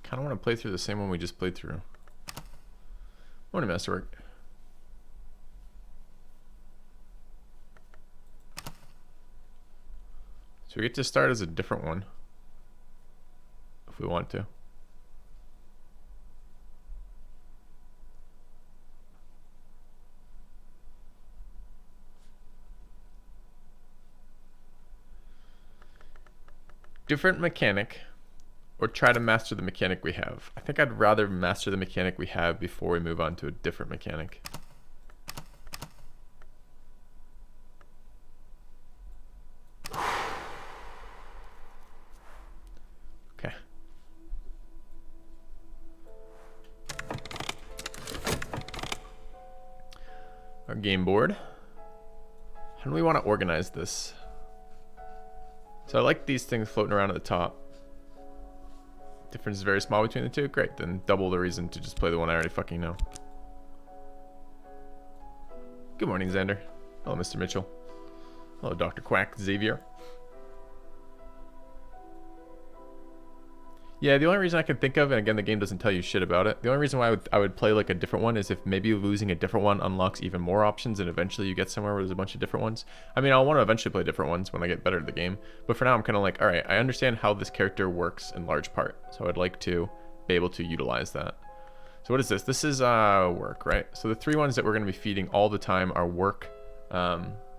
Kind of want to play through the same one we just played through. Morning, Masterwork. So we get to start as a different one if we want to. Different mechanic, or try to master the mechanic we have. I think I'd rather master the mechanic we have before we move on to a different mechanic. Okay. Our game board. How do we want to organize this? So I like these things floating around at the top. Difference is very small between the two. Great, then double the reason to just play the one I already fucking know. Good morning, Xander. Hello, Mr. Mitchell. Hello, Dr. Quack, Xavier. Yeah, the only reason I can think of, and again, the game doesn't tell you shit about it. The only reason why I would play like a different one is if maybe losing a different one unlocks even more options, and eventually you get somewhere where there's a bunch of different ones. I mean, I'll want to eventually play different ones when I get better at the game, but for now I'm kind of like, all right, I understand how this character works in large part, so I'd like to be able to utilize that. So what is this? This is work, right? So the three ones that we're going to be feeding all the time are work,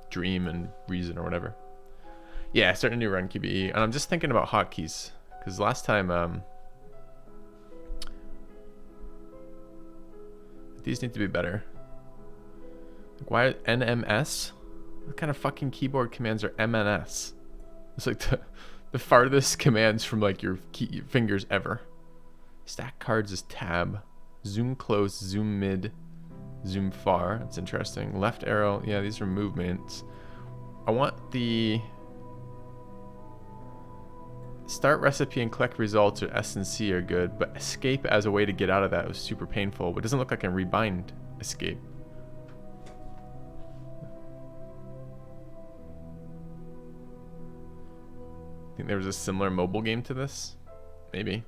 dream, and reason, or whatever. Yeah, starting a new run, QBE, and I'm just thinking about hotkeys. Because last time, these need to be better. Like, why NMS? What kind of fucking keyboard commands are MNS? It's like the farthest commands from like your fingers ever. Stack cards is tab. Zoom close, zoom mid, zoom far. That's interesting. Left arrow. Yeah, these are movements. I want the start recipe and collect results, or S and C are good, but escape as a way to get out of that was super painful. But it doesn't look like I can rebind escape. Think there was a similar mobile game to this? Maybe.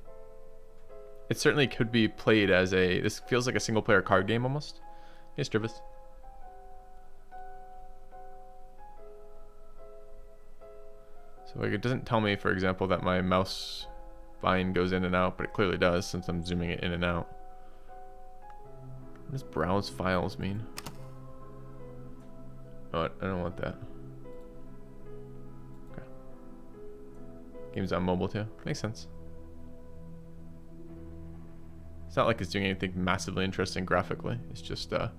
It certainly could be played as a, this feels like a single player card game almost. Hey, Strivis. So like it doesn't tell me, for example, that my mouse bind goes in and out, but it clearly does since I'm zooming it in and out. What does browse files mean? Oh, I don't want that. Okay. Game's on mobile too. Makes sense. It's not like it's doing anything massively interesting graphically. It's just oh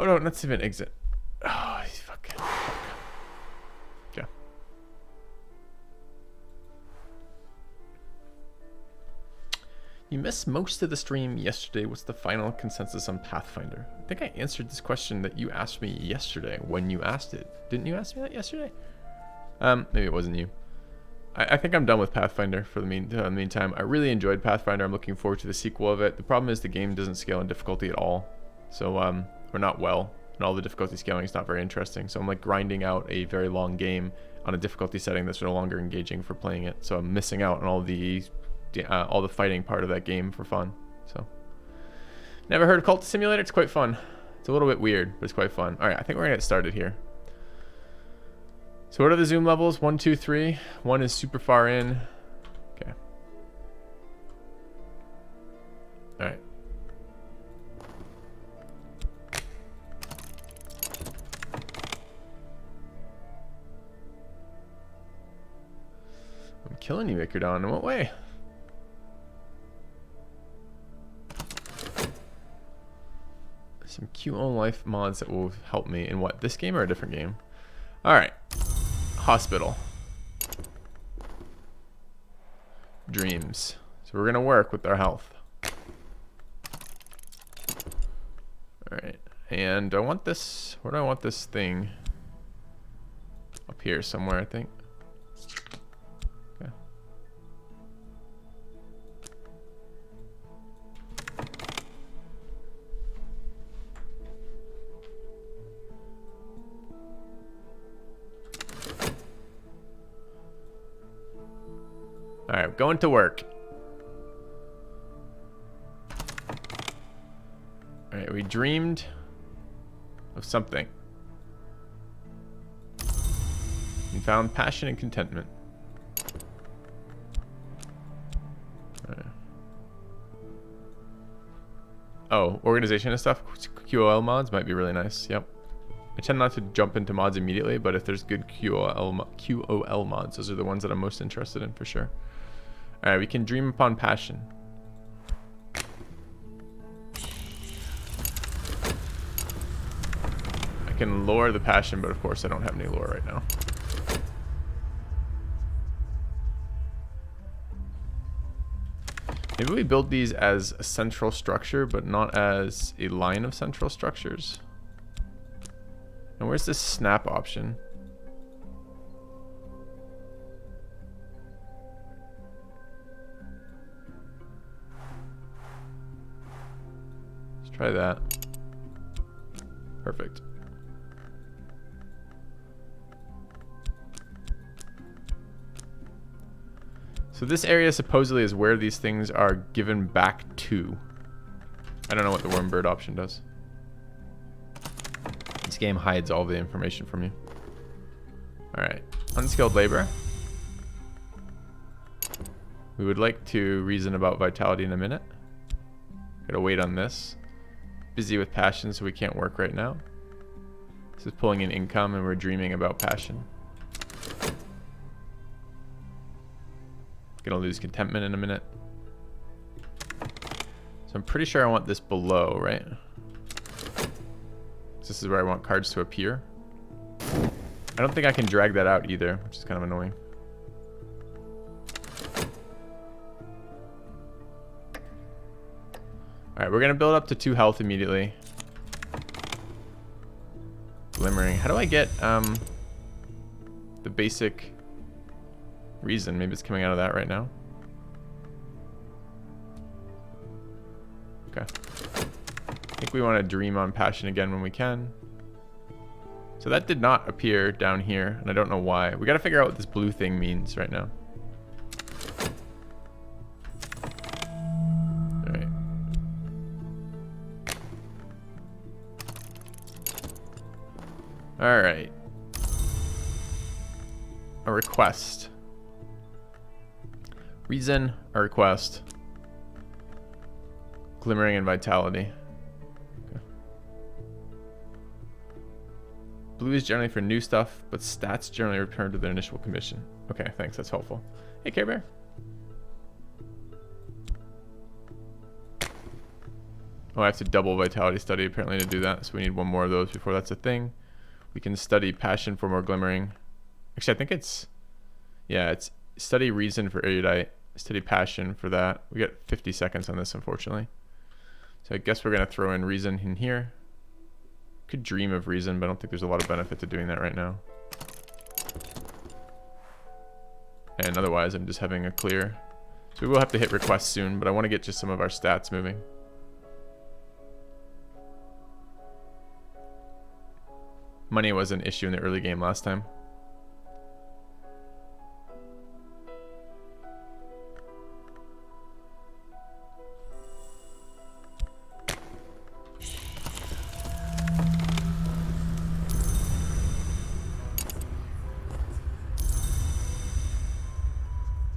no, let's even exit. Oh, fuck. Okay. You missed most of the stream yesterday. What's the final consensus on Pathfinder? I think I answered this question that you asked me yesterday when you asked it. Didn't you ask me that yesterday? Maybe it wasn't you. I think I'm done with Pathfinder for the meantime. I really enjoyed Pathfinder. I'm looking forward to the sequel of it. The problem is the game doesn't scale in difficulty at all. So, or not well. And all the difficulty scaling is not very interesting. So I'm like grinding out a very long game on a difficulty setting that's no longer engaging for playing it. So I'm missing out on all the fighting part of that game for fun. So, never heard of Cultist Simulator? It's quite fun. It's a little bit weird, but it's quite fun. All right, I think we're gonna get started here. So what are the zoom levels? 1, 2, 3. 1 is super far in. Okay. All right. I'm killing you, Icardon. In what way? Some QO life mods that will help me in what? This game or a different game? All right. Hospital. Dreams. So we're gonna work with our health. All right. And I want this, where do I want this thing? Up here somewhere, I think. Okay. All right, going to work. All right, we dreamed of something and found passion and contentment. All right. Oh, organization and stuff. QOL mods might be really nice. Yep. I tend not to jump into mods immediately, but if there's good QOL mods, those are the ones that I'm most interested in for sure. All right, we can dream upon passion. I can lore the passion, but of course I don't have any lore right now. Maybe we build these as a central structure, but not as a line of central structures. And where's this snap option? Let's try that. Perfect. So this area supposedly is where these things are given back to. I don't know what the worm bird option does. This game hides all the information from you. Alright, unskilled labor. We would like to reason about vitality in a minute. Gotta wait on this. Busy with passion, so we can't work right now. This is pulling in income and we're dreaming about passion. Gonna lose contentment in a minute. So I'm pretty sure I want this below, right? This is where I want cards to appear. I don't think I can drag that out either, which is kind of annoying. Alright, we're gonna build up to 2 health immediately. Glimmering. How do I get the basic reason? Maybe it's coming out of that right now. Okay. I think we want to dream on passion again when we can. So that did not appear down here, and I don't know why. We got to figure out what this blue thing means right now. Alright. Alright. A request. Reason, a request. Glimmering and vitality. Okay. Blue is generally for new stuff, but stats generally return to their initial commission. Okay, thanks, that's helpful. Hey, Care Bear. Oh, I have to double vitality study apparently to do that, so we need one more of those before that's a thing. We can study passion for more glimmering. Actually, I think it's, yeah, it's study reason for erudite, study passion for that. We got 50 seconds on this, unfortunately. So I guess we're going to throw in reason in here. Could dream of reason, but I don't think there's a lot of benefit to doing that right now. And otherwise, I'm just having a clear. So we will have to hit request soon, but I want to get just some of our stats moving. Money was an issue in the early game last time.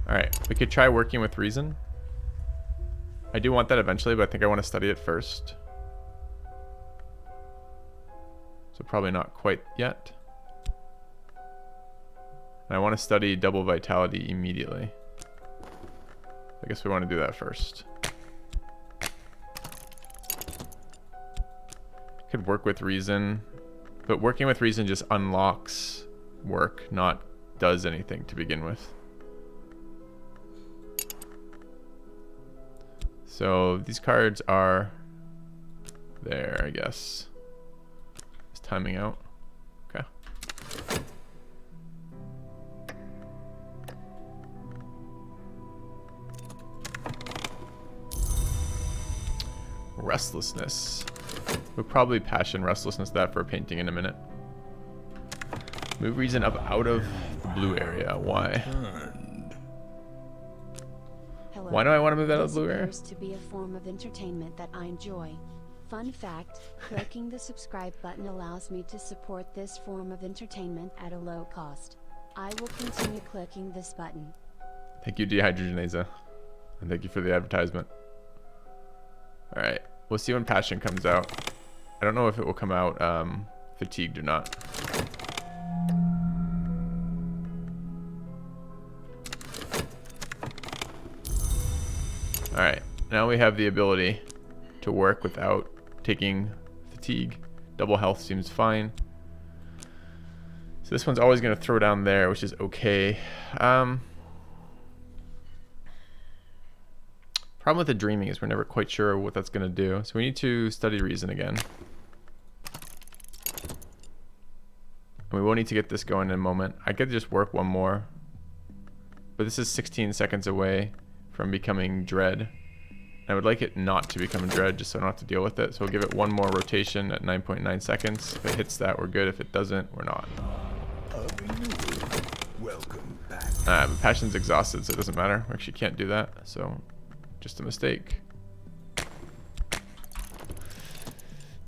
Alright, we could try working with reason. I do want that eventually, but I think I want to study it first. So probably not quite yet. And I want to study double vitality immediately. I guess we want to do that first. Could work with reason, but working with reason just unlocks work, not does anything to begin with. So these cards are there, I guess. timing out. Okay. Restlessness. We'll probably passion restlessness that for painting in a minute. Move reason up out of the blue area. Why? Hello. Why do I want to move out of the blue area? This appears to be a form of entertainment that I enjoy. Fun fact, clicking the subscribe button allows me to support this form of entertainment at a low cost. I will continue clicking this button. Thank you, Dehydrogenasa. And thank you for the advertisement. Alright, we'll see when passion comes out. I don't know if it will come out fatigued or not. Alright, now we have the ability to work without taking fatigue. Double health seems fine. So this one's always going to throw down there, which is okay. Problem with the dreaming is we're never quite sure what that's going to do. So we need to study reason again. And we will need to get this going in a moment. I could just work one more. But this is 16 seconds away from becoming dread. I would like it not to become dread just so I don't have to deal with it. So we'll give it one more rotation at 9.9 seconds. If it hits that, we're good. If it doesn't, we're not. Welcome back. But passion's exhausted, so it doesn't matter. We actually can't do that. So just a mistake.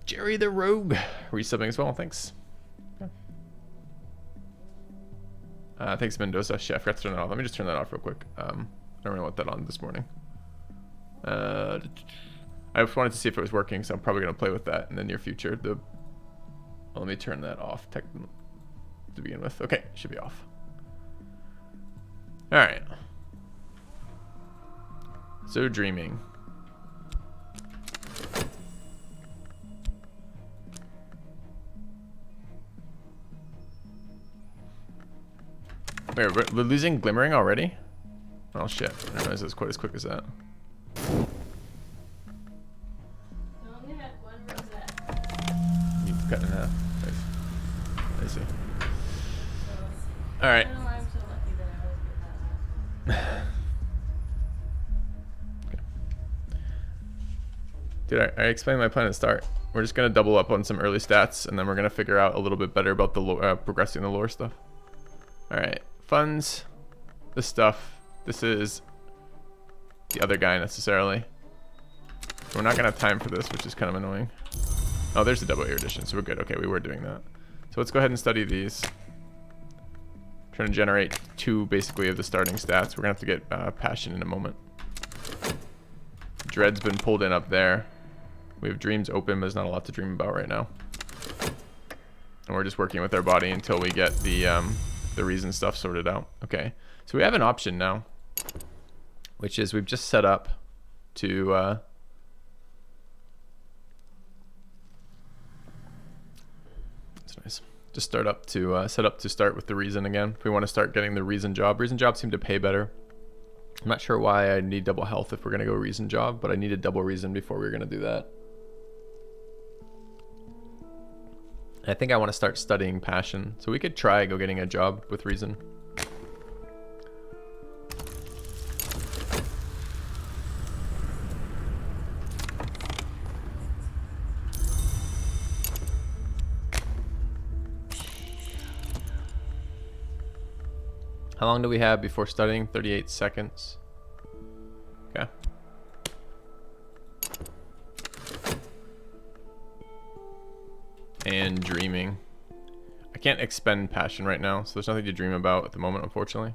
Jerry the Rogue resubbing as well. Thanks. Yeah. Thanks, Mendoza. Shit, I forgot to turn that off. Let me just turn that off real quick. I don't really want that on this morning. I just wanted to see if it was working, so I'm probably going to play with that in the near future. Let me turn that off to begin with. Okay, should be off. All right. So dreaming. Wait, we're losing glimmering already? Oh shit, I didn't realize it was quite as quick as that. Only had one rosette. You cut in half. I see. Alright. I don't know why I'm so lucky that I always get that. Dude, I explained my plan at the start. We're just gonna double up on some early stats, and then we're gonna figure out a little bit better about the progressing the lore stuff. Alright, funds. This stuff. This is the other guy necessarily. We're not gonna have time for this, which is kind of annoying. Oh, there's the double erudition, so we're good. Okay, we were doing that. So let's go ahead and study these. Trying to generate two basically of the starting stats. We're gonna have to get passion in a moment. Dread's been pulled in up there. We have dreams open, but there's not a lot to dream about right now. And we're just working with our body until we get the reason stuff sorted out. Okay, so we have an option now, which is we've just set up to that's nice. Just start up to set up to start with the reason again. If we want to start getting the reason jobs seem to pay better. I'm not sure why I need double health if we're gonna go reason job, but I needed double reason before we were gonna do that. I think I want to start studying passion, so we could try go getting a job with reason. How long do we have before studying? 38 seconds. Okay. And dreaming. I can't expend passion right now, so there's nothing to dream about at the moment, unfortunately.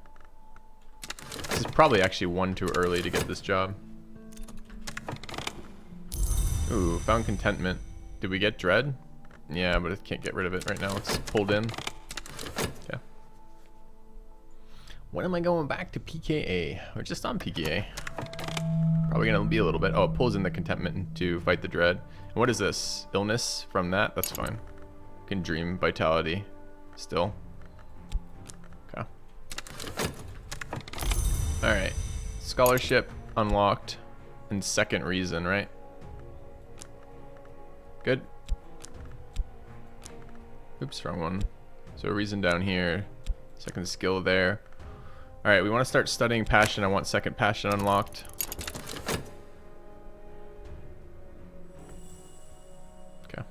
This is probably actually one too early to get this job. Ooh, found contentment. Did we get dread? Yeah, but I can't get rid of it right now. It's pulled in. Yeah. When am I going back to PKA? We're just on PKA. Probably gonna be a little bit. Oh, it pulls in the contentment to fight the dread. And what is this? Illness from that? That's fine. Can dream vitality still. Okay. Alright. Scholarship unlocked. And second reason, right? Good. Oops, wrong one. So reason down here. Second skill there. Alright, we want to start studying passion. I want second passion unlocked. Okay.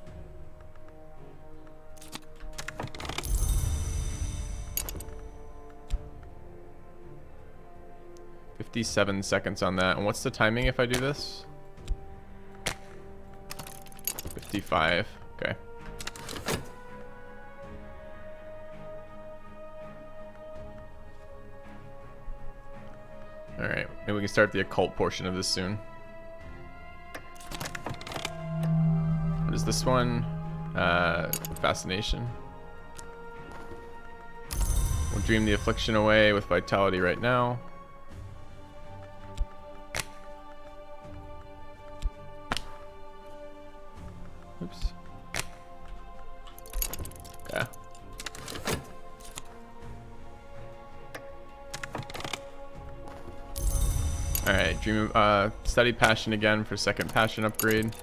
$57 seconds on that. And what's the timing if I do this? 55. Okay. Alright, maybe we can start the occult portion of this soon. What is this one? Fascination. We'll dream the affliction away with vitality right now. Oops. Okay. Alright, dream of study passion again for second passion upgrade.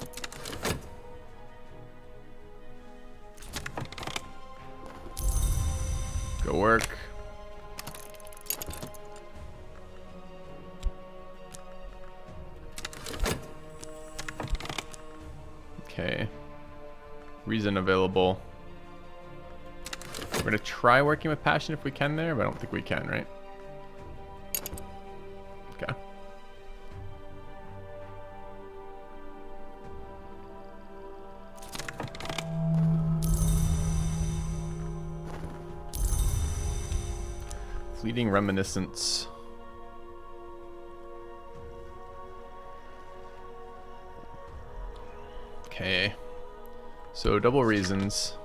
Go work. Okay. Reason available. We're gonna try working with passion if we can there, but I don't think we can, right? Okay. Fleeting reminiscence. Okay. So double reasons,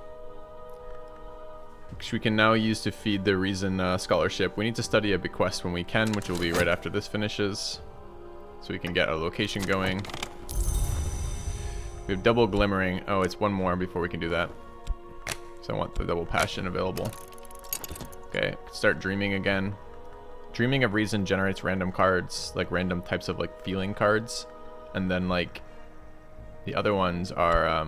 which we can now use to feed the reason scholarship. We need to study a bequest when we can, which will be right after this finishes, so we can get our location going. We have double glimmering. Oh, it's one more before we can do that. So I want the double passion available. Okay, start dreaming again. Dreaming of reason generates random cards, like random types of like feeling cards, and then like the other ones are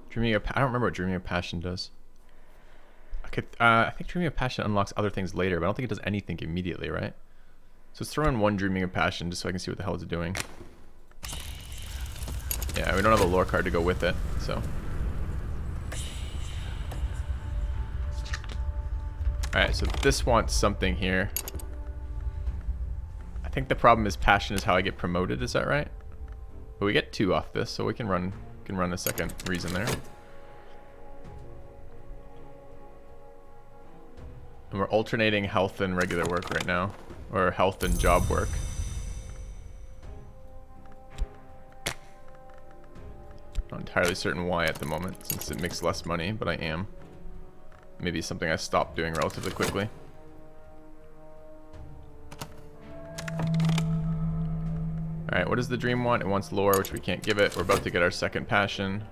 dreaming of, I don't remember what dreaming of passion does. I think dreaming of passion unlocks other things later, but I don't think it does anything immediately, right? So let's throw in one dreaming of passion just so I can see what the hell it's doing. Yeah, we don't have a lore card to go with it, so. Alright, so this wants something here. I think the problem is passion is how I get promoted, is that right? But we get 2 off this, so we can run a second reason there. And we're alternating health and regular work right now. Or health and job work. Not entirely certain why at the moment, since it makes less money, but I am. Maybe something I stopped doing relatively quickly. Alright, what does the dream want? It wants lore, which we can't give it. We're about to get our second passion.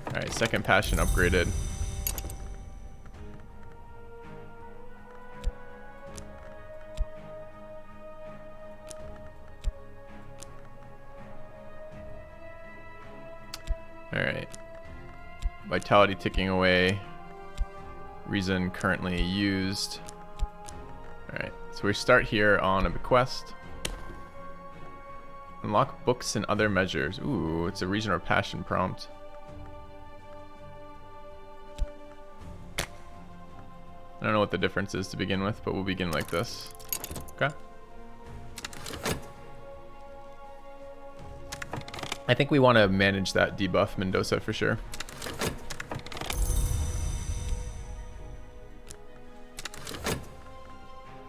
Alright, second passion upgraded. Alright. Vitality ticking away. Reason currently used. Alright, so we start here on a bequest. Unlock books and other measures. Ooh, it's a reason or passion prompt. I don't know what the difference is to begin with, but we'll begin like this. Okay. I think we want to manage that debuff Mendoza for sure.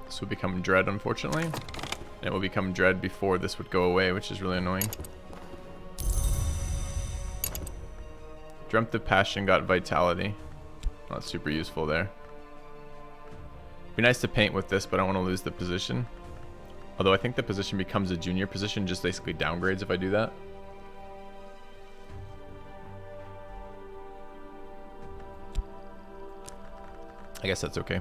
This will become dread, unfortunately. And it will become dread before this would go away, which is really annoying. Dreamt of passion, got vitality. Not super useful there. Be nice to paint with this, but I don't want to lose the position. Although I think the position becomes a junior position, just basically downgrades if I do that. I guess that's okay.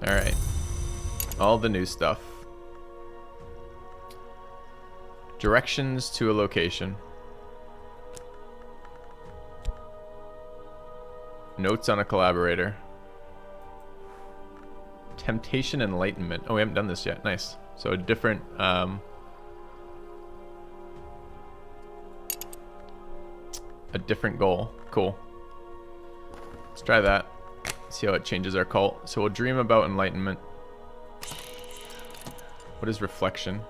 Alright. All the new stuff. Directions to a location. Notes on a collaborator. Temptation enlightenment. Oh, we haven't done this yet. Nice. So a different a different goal. Cool. Let's try that. See how it changes our cult. So we'll dream about enlightenment. What is reflection?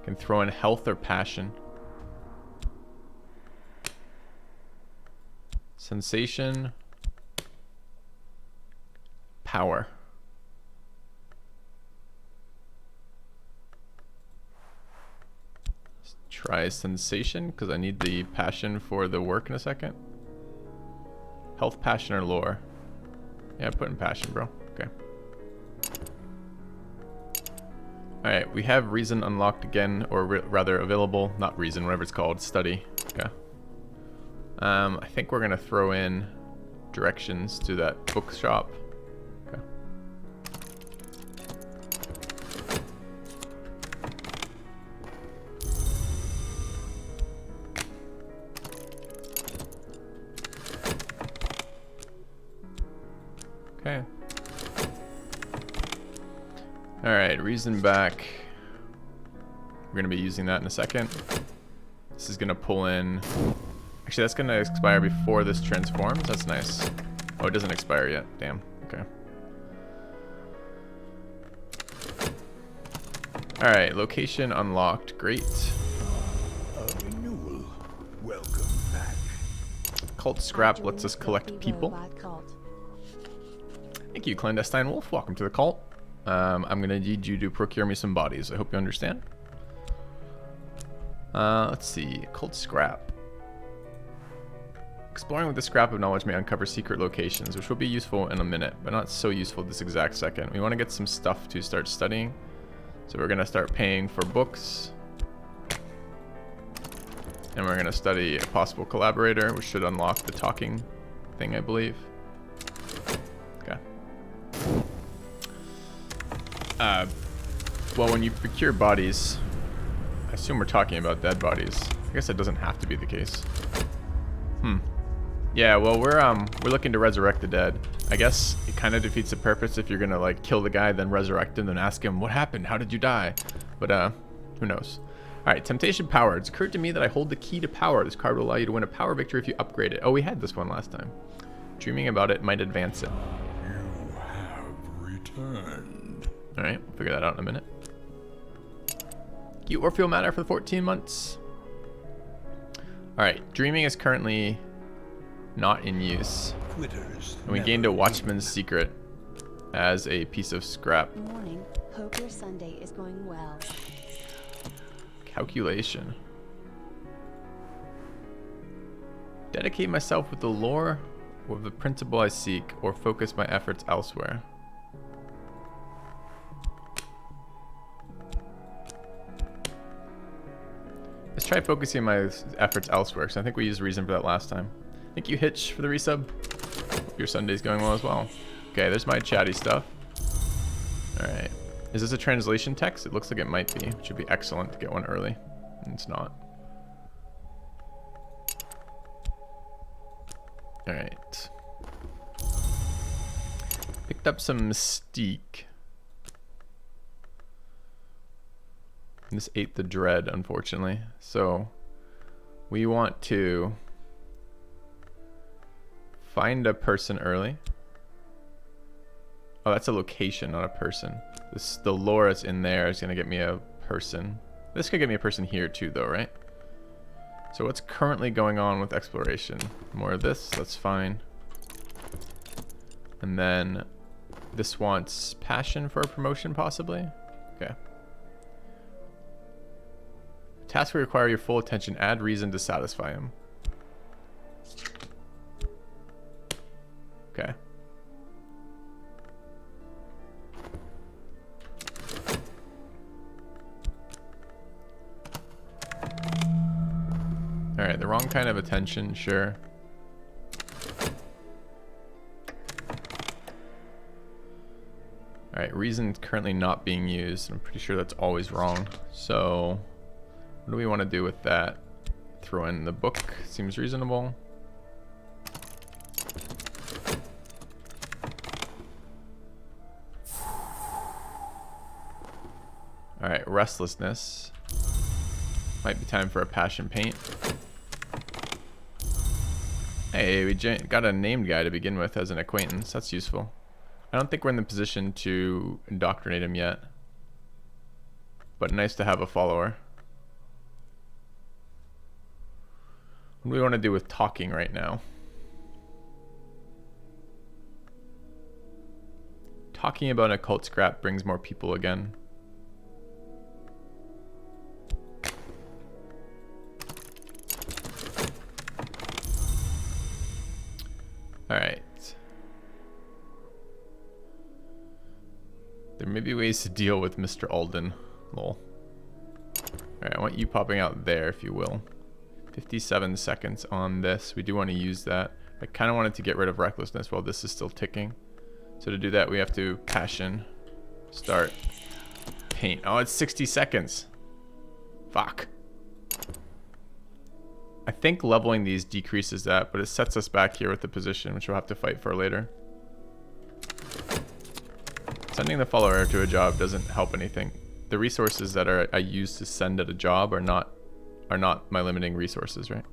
Can throw in health or passion. Sensation. Power. Let's try sensation because I need the passion for the work in a second. Health, passion, or lore. Yeah, put in passion, bro. Okay. Alright, we have reason unlocked again, or rather available. Not reason, whatever it's called. Study. Okay. I think we're going to throw in directions to that bookshop. Okay. Okay. Alright, reason back. We're going to be using that in a second. This is going to pull in... Actually, that's going to expire before this transforms. That's nice. Oh, it doesn't expire yet. Damn. Okay. Alright, location unlocked. Great. A renewal. Welcome back. Cult scrap lets us collect people. Thank you, Clandestine Wolf. Welcome to the cult. I'm going to need you to procure me some bodies. I hope you understand. Let's see. Cult scrap. Exploring with the scrap of knowledge may uncover secret locations, which will be useful in a minute, but not so useful this exact second. We want to get some stuff to start studying. So we're going to start paying for books. And we're going to study a possible collaborator, which should unlock the talking thing, I believe. Okay. Well, when you procure bodies, I assume we're talking about dead bodies. I guess that doesn't have to be the case. Yeah, well, we're looking to resurrect the dead. I guess it kind of defeats the purpose if you're gonna like kill the guy, then resurrect him, then ask him what happened, how did you die? But who knows? All right, temptation power. It's occurred to me that I hold the key to power. This card will allow you to win a power victory if you upgrade it. Oh, we had this one last time. Dreaming about it might advance it. You have returned. All right, we'll figure that out in a minute. Thank you, Orfeo Matter, for the 14 months. All right, dreaming is currently not in use. Quitters. And we gained a Watchman's Secret as a piece of scrap. Good morning. Hope your Sunday is going well. Calculation. Dedicate myself with the lore of the principle I seek, or focus my efforts elsewhere. Let's try focusing my efforts elsewhere, because I think we used reason for that last time. Thank you, Hitch, for the resub. Hope your Sunday's going well as well. Okay, there's my chatty stuff. Alright. Is this a translation text? It looks like it might be, which would be excellent to get one early. And it's not. Alright. Picked up some mystique. This ate the dread, unfortunately. So we want to find a person early. Oh, that's a location, not a person. The lore is in there is gonna get me a person. This could get me a person here too, though, right? So what's currently going on with exploration? More of this, that's fine. And then this wants passion for a promotion, possibly? Okay. Task will require your full attention. Add reason to satisfy him. Okay. Alright, the wrong kind of attention, sure. Alright, reason currently not being used. I'm pretty sure that's always wrong. So, what do we want to do with that? Throw in the book. Seems reasonable. Alright, restlessness. Might be time for a passion paint. Hey, we got a named guy to begin with as an acquaintance. That's useful. I don't think we're in the position to indoctrinate him yet. But nice to have a follower. What do we want to do with talking right now? Talking about an occult scrap brings more people again. Alright. There may be ways to deal with Mr. Alden. Lol. Alright, I want you popping out there, if you will. 57 seconds on this. We do want to use that. I kind of wanted to get rid of recklessness while this is still ticking. So to do that, we have to passion, start, paint. Oh, it's 60 seconds. Fuck. I think leveling these decreases that, but it sets us back here with the position, which we'll have to fight for later. Sending the follower to a job doesn't help anything. The resources that I use to send at a job are not my limiting resources, right?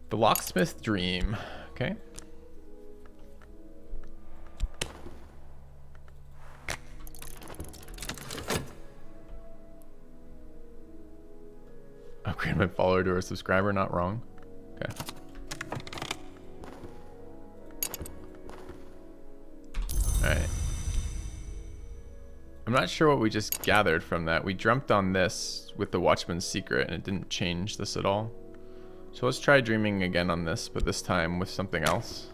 The locksmith dream. Okay. Upgrade my follower to a subscriber, not wrong. Okay. Alright. I'm not sure what we just gathered from that. We dreamt on this with the Watchman's Secret and it didn't change this at all. So let's try dreaming again on this, but this time with something else.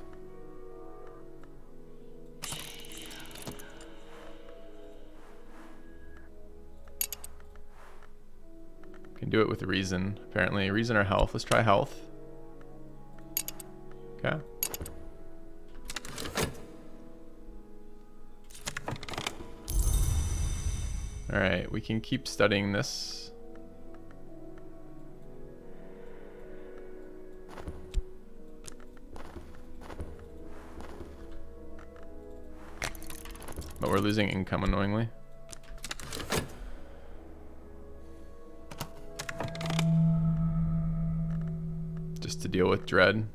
Can do it with reason, apparently. Reason or health. Let's try health. Okay. Alright, we can keep studying this. But we're losing income annoyingly. Just to deal with dread.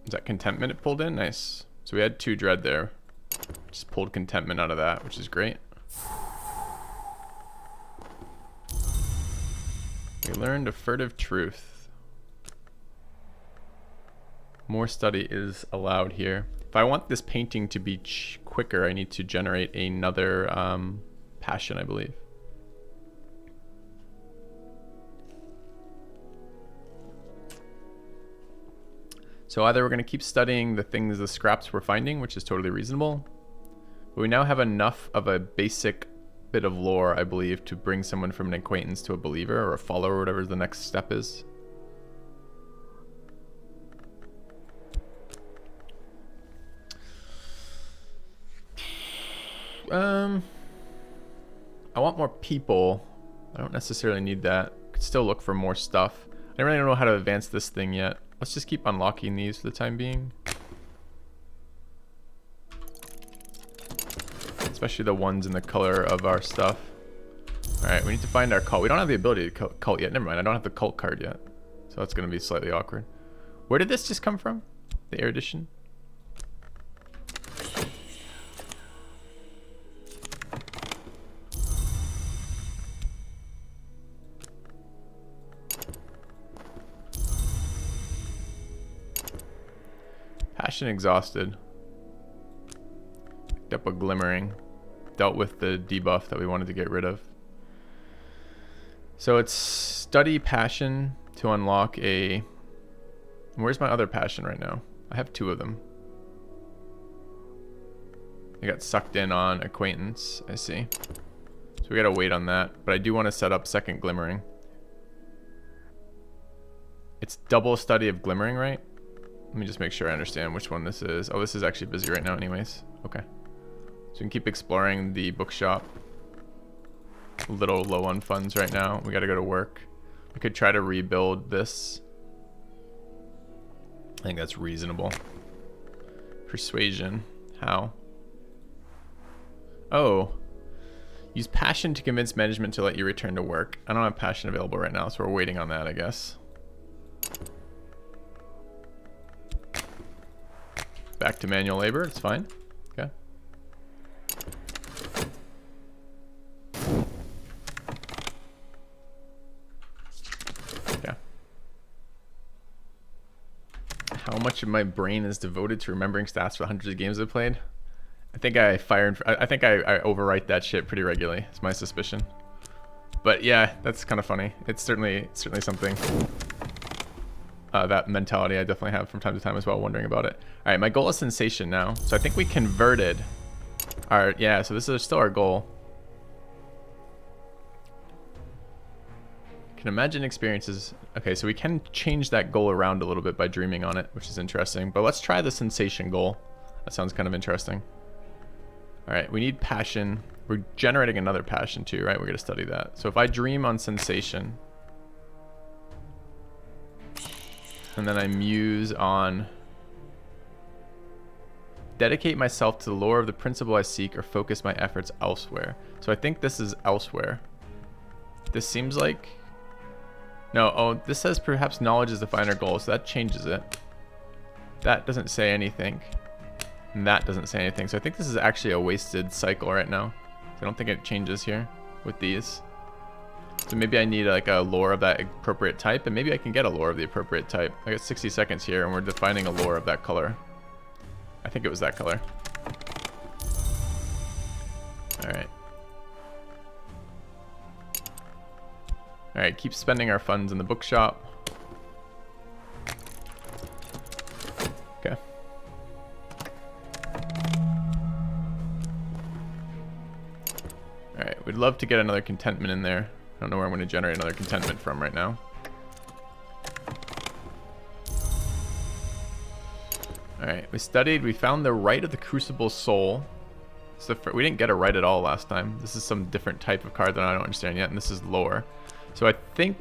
Is that contentment it pulled in? Nice. So we had 2 dread there. Just pulled contentment out of that, which is great. We learned a furtive truth. More study is allowed here. If I want this painting to be quicker, I need to generate another passion, I believe. So either we're going to keep studying the things, the scraps we're finding, which is totally reasonable. But we now have enough of a basic bit of lore, I believe, to bring someone from an acquaintance to a believer or a follower, or whatever the next step is. I want more people. I don't necessarily need that. Could still look for more stuff. I don't really know how to advance this thing yet. Let's just keep unlocking these for the time being. Especially the ones in the color of our stuff. Alright, we need to find our cult. We don't have the ability to cult yet. Never mind, I don't have the cult card yet. So that's going to be slightly awkward. Where did this just come from? The erudition? Passion exhausted. Picked up a glimmering. Dealt with the debuff that we wanted to get rid of. So it's study passion to unlock a... Where's my other passion right now? I have 2 of them. I got sucked in on acquaintance, I see. So we gotta wait on that. But I do want to set up second glimmering. It's double study of glimmering, right? Let me just make sure I understand which one this is. Oh, this is actually busy right now anyways. Okay. So we can keep exploring the bookshop. A little low on funds right now. We gotta go to work. We could try to rebuild this. I think that's reasonable. Persuasion. How? Oh. Use passion to convince management to let you return to work. I don't have passion available right now, so we're waiting on that, I guess. Back to manual labor, it's fine. Okay. Yeah. How much of my brain is devoted to remembering stats for hundreds of games I've played? I think I overwrite that shit pretty regularly. It's my suspicion. But yeah, that's kind of funny. It's certainly something. That mentality I definitely have from time to time as well, wondering about it. All right, my goal is sensation now. So I think we converted our, yeah, so this is still our goal. Can imagine experiences. Okay, so we can change that goal around a little bit by dreaming on it, which is interesting. But let's try the sensation goal. That sounds kind of interesting. All right, we need passion. We're generating another passion too, right? We're gonna study that. So if I dream on sensation, and then I muse on dedicate myself to the lore of the principle I seek or focus my efforts elsewhere. So I think this is elsewhere. This seems like, no, oh, this says perhaps knowledge is the final goal, so that changes it. That doesn't say anything. And that doesn't say anything. So I think this is actually a wasted cycle right now. I don't think it changes here with these. So maybe I need like a lore of that appropriate type, and maybe I can get a lore of the appropriate type. I got 60 seconds here, and we're defining a lore of that color. I think it was that color. All right. All right, keep spending our funds in the bookshop. Okay. All right, we'd love to get another contentment in there. I don't know where I'm going to generate another contentment from right now. Alright, we studied, we found the rite of the crucible soul. So we didn't get a rite at all last time. This is some different type of card that I don't understand yet, and this is lore. So I think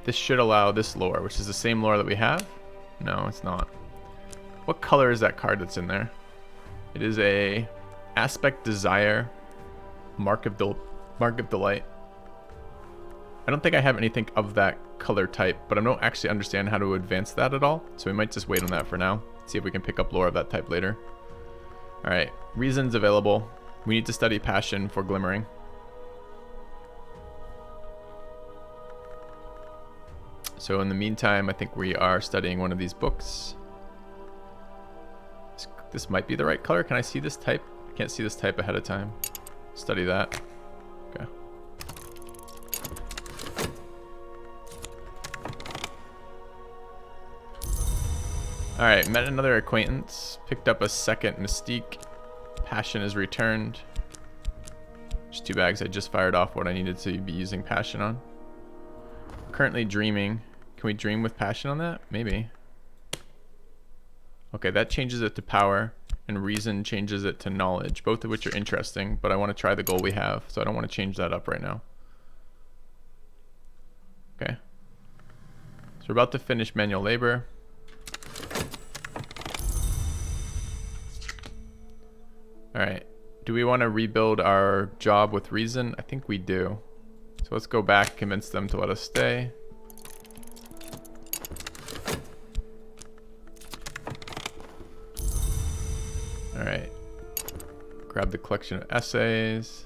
this should allow this lore, which is the same lore that we have. No, it's not. What color is that card that's in there? It is a aspect desire, mark of delight. I don't think I have anything of that color type, but I don't actually understand how to advance that at all. So we might just wait on that for now. See if we can pick up lore of that type later. All right, reasons available. We need to study passion for glimmering. So in the meantime, I think we are studying one of these books. This might be the right color. Can I see this type? I can't see this type ahead of time. Study that. Okay. Alright, met another acquaintance. Picked up a second mystique. Passion is returned. Just 2 bags. I just fired off what I needed to be using passion on. Currently dreaming. Can we dream with passion on that? Maybe. Okay, that changes it to power. And reason changes it to knowledge. Both of which are interesting. But I want to try the goal we have. So I don't want to change that up right now. Okay. So we're about to finish manual labor. Alright, do we want to rebuild our job with reason? I think we do. So let's go back, convince them to let us stay. Alright, grab the collection of essays.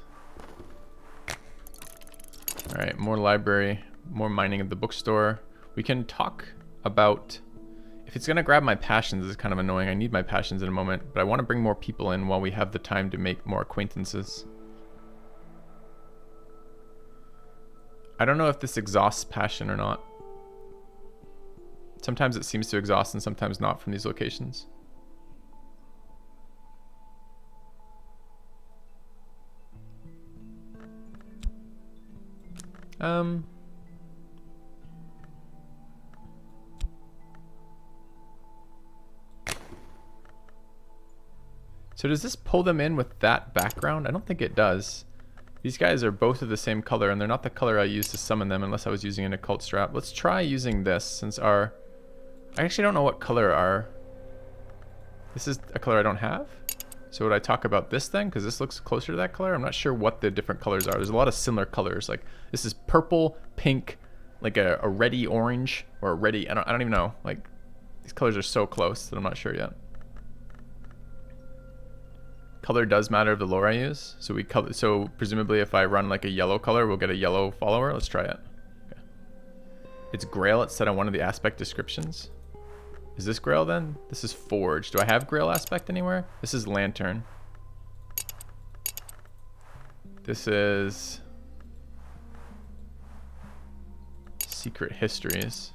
Alright, more library, more mining of the bookstore. We can talk about... If it's going to grab my passions, this is kind of annoying. I need my passions in a moment, but I want to bring more people in while we have the time to make more acquaintances. I don't know if this exhausts passion or not. Sometimes it seems to exhaust and sometimes not from these locations. So does this pull them in with that background? I don't think it does. These guys are both of the same color, and they're not the color I used to summon them unless I was using an occult strap. Let's try using this since our... I actually don't know what color our... This is a color I don't have. So would I talk about this then? Because this looks closer to that color. I'm not sure what the different colors are. There's a lot of similar colors. Like this is purple, pink, like a reddy orange, or a reddy... I don't even know. Like these colors are so close that I'm not sure yet. Color does matter of the lore I use. So so presumably if I run like a yellow color, we'll get a yellow follower. Let's try it. Okay. It's Grail. It's set on one of the aspect descriptions. Is this Grail then? This is Forge. Do I have Grail aspect anywhere? This is Lantern. This is Secret Histories.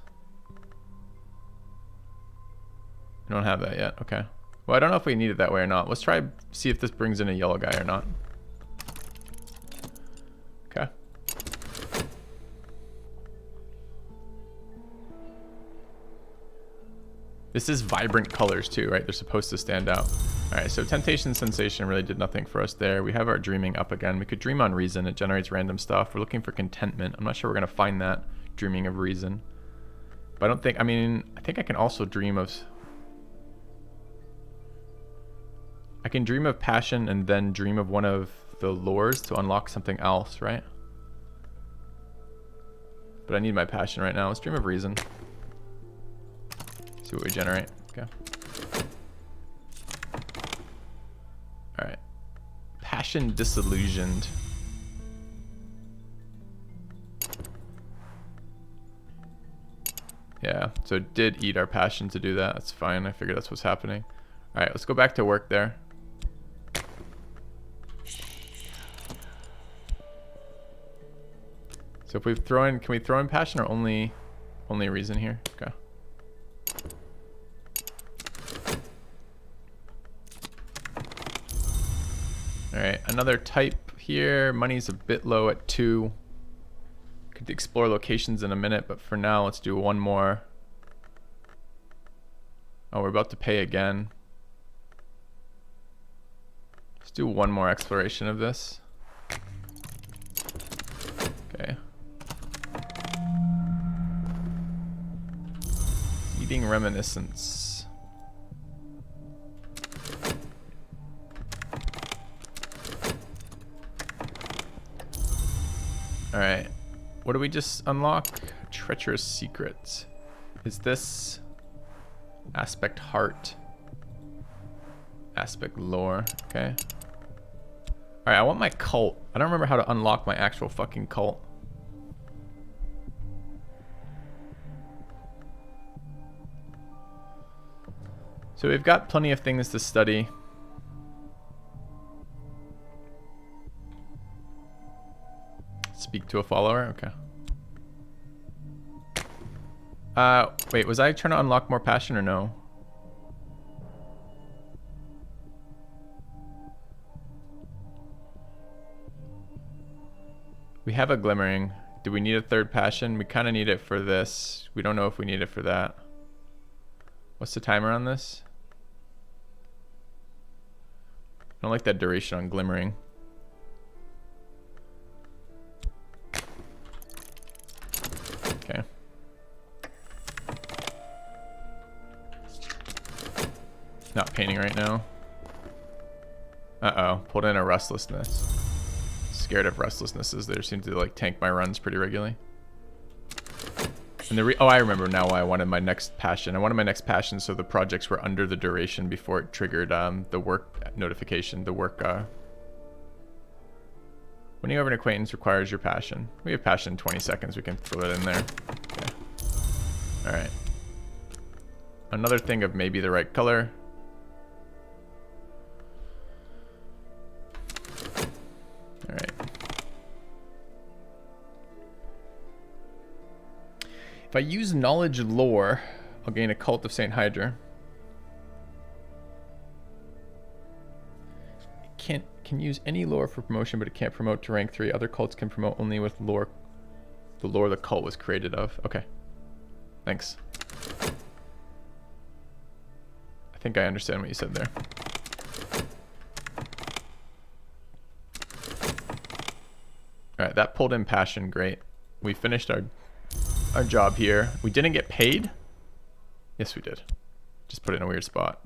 I don't have that yet. Okay. Well, I don't know if we need it that way or not. Let's try see if this brings in a yellow guy or not. Okay. This is vibrant colors too, right? They're supposed to stand out. All right, so Temptation Sensation really did nothing for us there. We have our Dreaming up again. We could Dream on Reason. It generates random stuff. We're looking for Contentment. I'm not sure we're going to find that, Dreaming of Reason. But I don't think, I mean, I think I can also dream of... I can dream of Passion and then dream of one of the lures to unlock something else, right? But I need my Passion right now. Let's Dream of Reason. See what we generate. Okay. Alright. Passion Disillusioned. Yeah, so it did eat our passion to do that. That's fine. I figured that's what's happening. Alright, let's go back to work there. So if we throw in, can we throw in passion or only reason here? Okay. Alright, another type here. Money's a bit low at 2. Could explore locations in a minute, but for now, let's do one more. Oh, we're about to pay again. Let's do one more exploration of this. Okay. Eating Reminiscence. Alright. What do we just unlock? Treacherous Secrets. Is this Aspect Heart? Aspect Lore. Okay. Alright, I want my cult. I don't remember how to unlock my actual fucking cult. So we've got plenty of things to study. Speak to a follower? Okay. Wait, was I trying to unlock more passion or no? We have a glimmering. Do we need a third passion? We kind of need it for this. We don't know if we need it for that. What's the timer on this? I don't like that duration on glimmering. Okay. Not painting right now. Uh-oh. Pulled in a restlessness. Scared of restlessnesses. They seem to like tank my runs pretty regularly. And oh, I remember now why I wanted my next passion. I wanted my next passion so the projects were under the duration before it triggered the work notification. The work. Winning over an acquaintance requires your passion. We have passion in 20 seconds. We can throw that in there. Okay. All right. Another thing of maybe the right color. All right. If I use knowledge lore, I'll gain a cult of Saint Hydra. It can use any lore for promotion, but it can't promote to rank 3. Other cults can promote only with lore. The lore the cult was created of. Okay. Thanks. I think I understand what you said there. All right, that pulled in passion. Great. We finished our job here. We didn't get paid. Yes, we did. Just put it in a weird spot.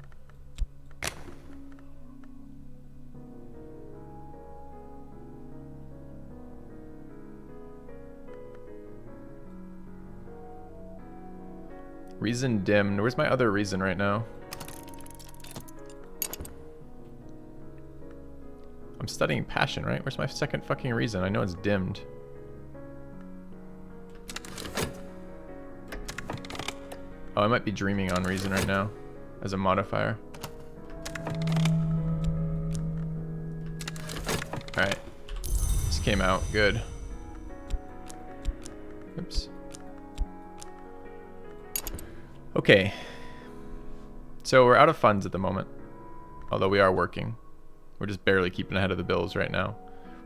Reason dimmed. Where's my other reason right now? I'm studying passion, right? Where's my second fucking reason? I know it's dimmed. Oh, I might be dreaming on reason right now as a modifier. Alright. This came out. Good. Oops. Okay. So we're out of funds at the moment. Although we are working. We're just barely keeping ahead of the bills right now.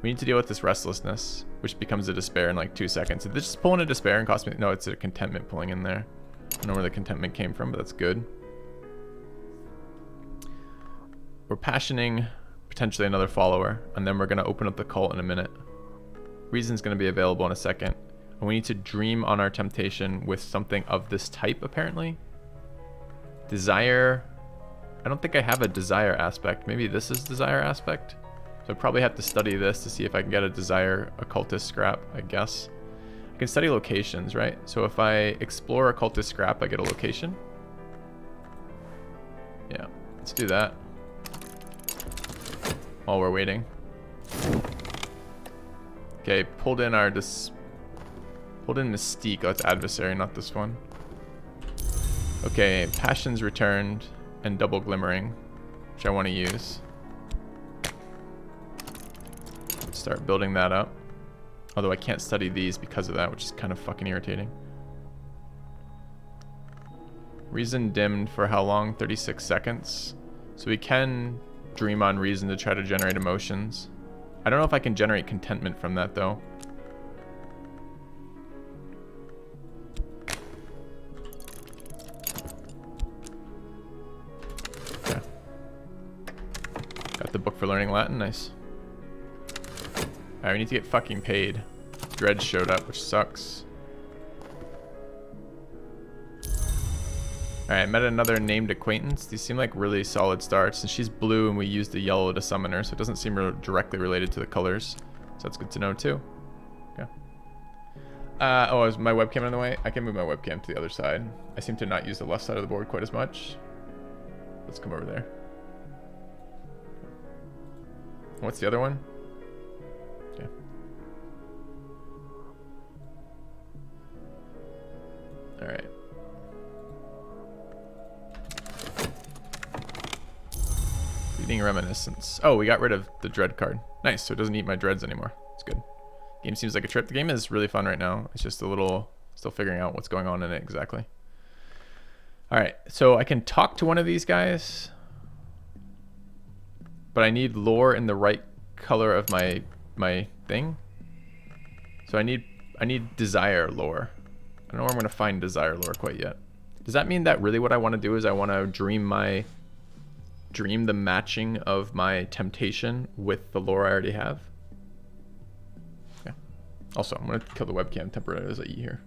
We need to deal with this restlessness, which becomes a despair in like 2 seconds. Did this just pull in a despair and cost me? No, it's a contentment pulling in there. I don't know where the contentment came from, but that's good. We're passioning potentially another follower, and then we're going to open up the cult in a minute. Reason's going to be available in a second. And we need to dream on our temptation with something of this type, apparently. Desire. I don't think I have a desire aspect. Maybe this is desire aspect. So I probably have to study this to see if I can get a desire occultist scrap, I guess. I can study locations, right? So if I explore occultist scrap, I get a location. Yeah, let's do that. While we're waiting. Okay, pulled in our Mystique. Oh, it's adversary, not this one. Okay, passions returned and double glimmering, which I want to use. Start building that up. Although I can't study these because of that, which is kind of fucking irritating. Reason dimmed for how long? 36 seconds. So we can dream on reason to try to generate emotions. I don't know if I can generate contentment from that though. Okay. Got the book for learning Latin, nice. Alright, we need to get fucking paid. Dread showed up, which sucks. Alright, I met another named acquaintance. These seem like really solid starts. And she's blue and we used the yellow to summon her, so it doesn't seem directly related to the colors. So that's good to know too. Okay. Oh, is my webcam in the way? I can move my webcam to the other side. I seem to not use the left side of the board quite as much. Let's come over there. What's the other one? Okay. Alright. Fleeting Reminiscence. Oh, we got rid of the Dread card. Nice, so it doesn't eat my dreads anymore. It's good. Game seems like a trip. The game is really fun right now. It's just a little... still figuring out what's going on in it exactly. Alright, so I can talk to one of these guys. But I need lore in the right color of my thing. So I need desire lore. I don't know where I'm going to find desire lore quite yet. Does that mean that really what I want to do is I want to dream the matching of my temptation with the lore I already have? Okay. Also, I'm going to kill the webcam temporarily as I eat here.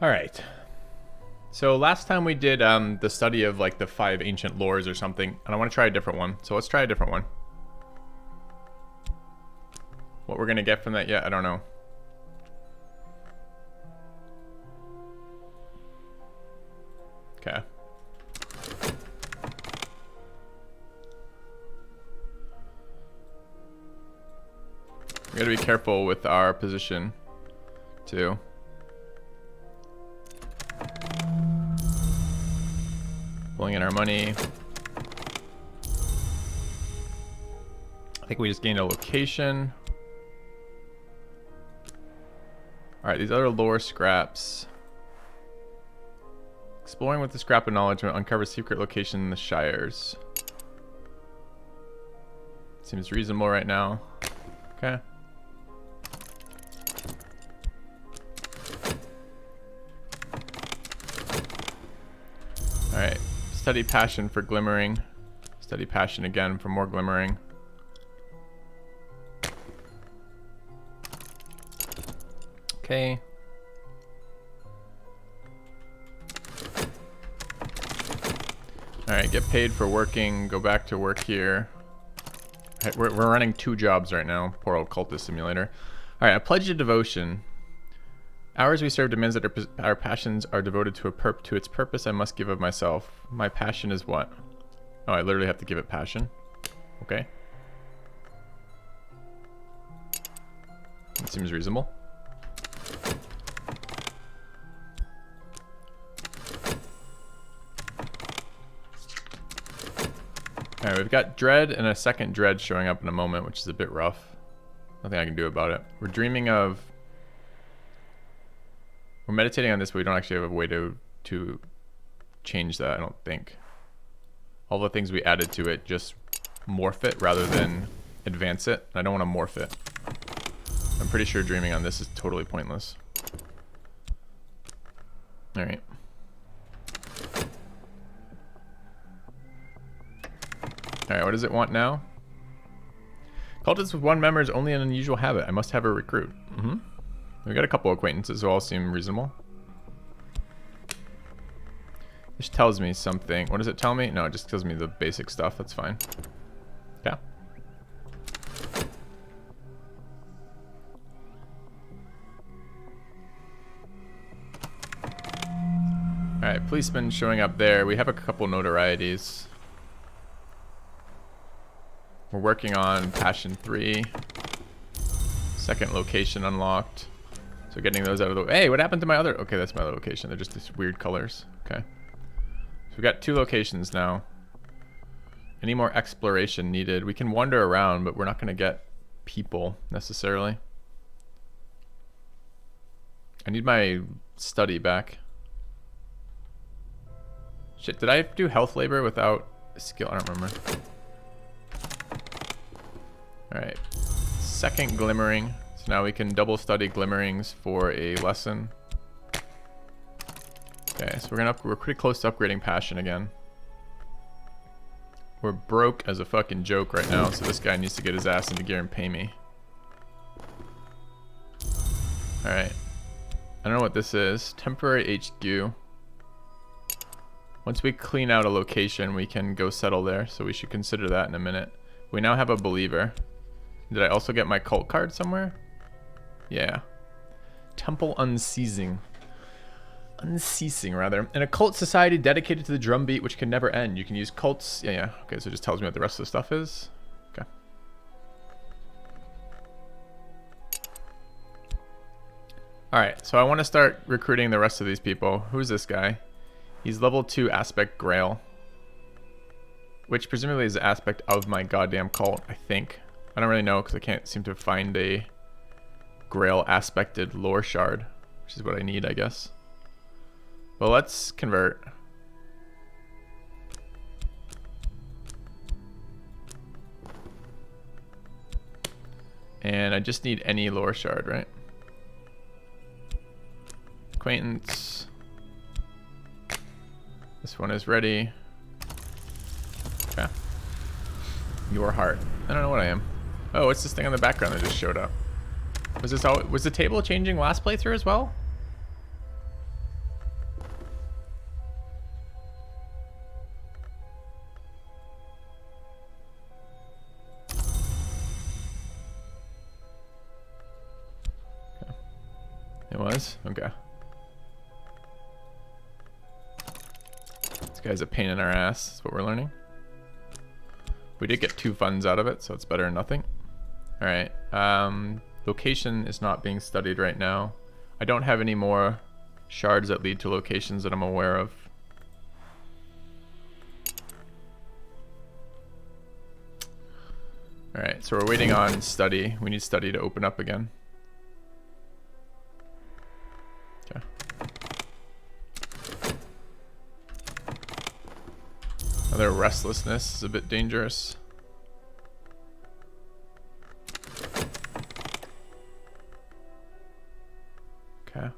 All right. So last time we did the study of like the 5 ancient lores or something, and I want to try a different one. So let's try a different one. What we're gonna get from that yet, I don't know. Okay. We gotta be careful with our position too. Pulling in our money. I think we just gained a location. Alright, these other lore scraps. Exploring with the scrap of knowledge will uncover secret location in the Shires. Seems reasonable right now. Okay. Alright. Study passion for glimmering. Study passion again for more glimmering. Okay. Alright, get paid for working. Go back to work here. Right, we're running 2 jobs right now. Poor old Cultist Simulator. Alright, I pledge to devotion. Hours we serve demands that our passions are devoted to its purpose. I must give of myself. My passion is what? Oh, I literally have to give it passion. Okay. That seems reasonable. Alright, we've got dread and a second dread showing up in a moment, which is a bit rough. Nothing I can do about it. We're dreaming of... We're meditating on this, but we don't actually have a way to change that, I don't think. All the things we added to it just morph it rather than advance it. I don't want to morph it. I'm pretty sure dreaming on this is totally pointless. Alright. Alright, what does it want now? Cultists with 1 member is only an unusual habit. I must have a recruit. We got a couple acquaintances who all seem reasonable. This tells me something. What does it tell me? No, it just tells me the basic stuff. That's fine. Yeah. Alright, policeman showing up there. We have a couple notorieties. We're working on Passion 3. Second location unlocked. So getting those out of the way. Hey, what happened to my other... Okay, that's my other location. They're just these weird colors. Okay. So we've got 2 locations now. Any more exploration needed? We can wander around, but we're not going to get people necessarily. I need my study back. Shit, did I do health labor without skill? I don't remember. Alright. Second glimmering. So now we can double study glimmerings for a lesson. Okay, so we're pretty close to upgrading passion again. We're broke as a fucking joke right now, so this guy needs to get his ass into gear and pay me. Alright. I don't know what this is. Temporary HQ. Once we clean out a location, we can go settle there, so we should consider that in a minute. We now have a believer. Did I also get my cult card somewhere? Yeah. Temple Unceasing. Unceasing, rather. In a cult society dedicated to the drumbeat, which can never end. You can use cults... Yeah. Okay, so it just tells me what the rest of the stuff is. Okay. Alright, so I want to start recruiting the rest of these people. Who's this guy? He's level 2 aspect grail. Which presumably is the aspect of my goddamn cult, I think. I don't really know because I can't seem to find a grail aspected lore shard, which is what I need, I guess. Well, let's convert. And I just need any lore shard, right? Acquaintance. This one is ready. Okay. Your heart. I don't know what I am. Oh, what's this thing on the background that just showed up? Was this all? Was the table changing last playthrough as well? It was? Okay. This guy's a pain in our ass, is what we're learning. We did get 2 funds out of it, so it's better than nothing. Alright. Location is not being studied right now. I don't have any more shards that lead to locations that I'm aware of. Alright, so we're waiting on study. We need study to open up again. Okay. Another restlessness is a bit dangerous. Okay.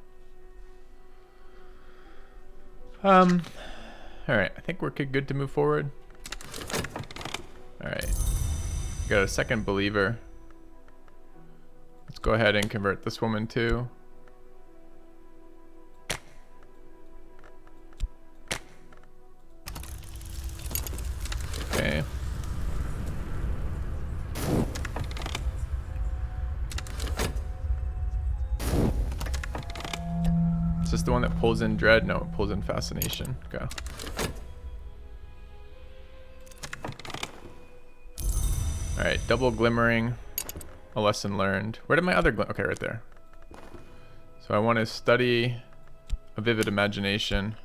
Alright, I think we're good to move forward. Alright. Got a second believer. Let's go ahead and convert this woman too. Okay. Is this the one that pulls in dread? No, it pulls in fascination. Okay. Alright, double glimmering, a lesson learned. Where did my other okay, right there. So I want to study a vivid imagination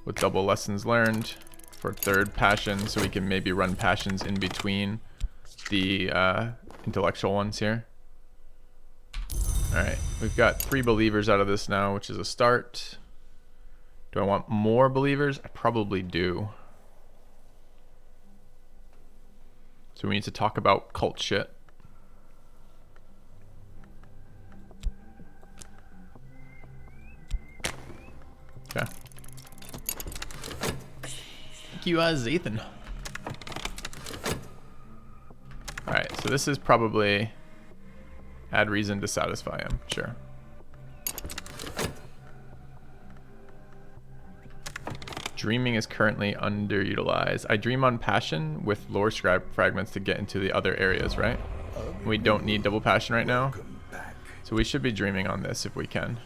with double lessons learned for third passion, so we can maybe run passions in between the intellectual ones here. Alright, we've got 3 believers out of this now, which is a start. Do I want more believers? I probably do. So we need to talk about cult shit. Okay. Thank you, Zathan. Alright, so this is probably add reason to satisfy him. Sure. Dreaming is currently underutilized. I dream on passion with lore scribe fragments to get into the other areas, right? We don't need double passion right now. So we should be dreaming on this if we can.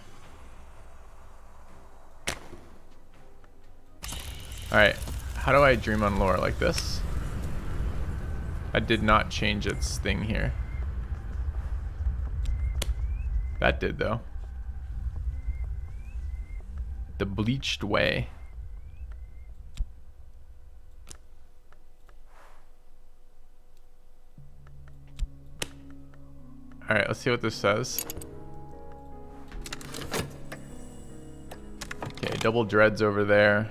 Alright, how do I dream on lore? Like this? I did not change its thing here. That did though. The bleached way. Alright, let's see what this says. Okay, double dreads over there.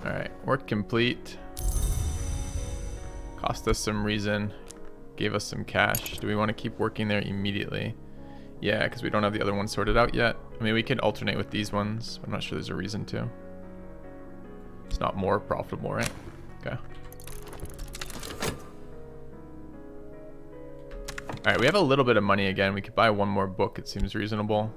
Alright, work complete. Cost us some reason. Gave us some cash. Do we want to keep working there immediately? Yeah, because we don't have the other one sorted out yet. I mean, we could alternate with these ones, but I'm not sure there's a reason to. It's not more profitable, right? Okay. Alright, we have a little bit of money again. We could buy one more book. It seems reasonable.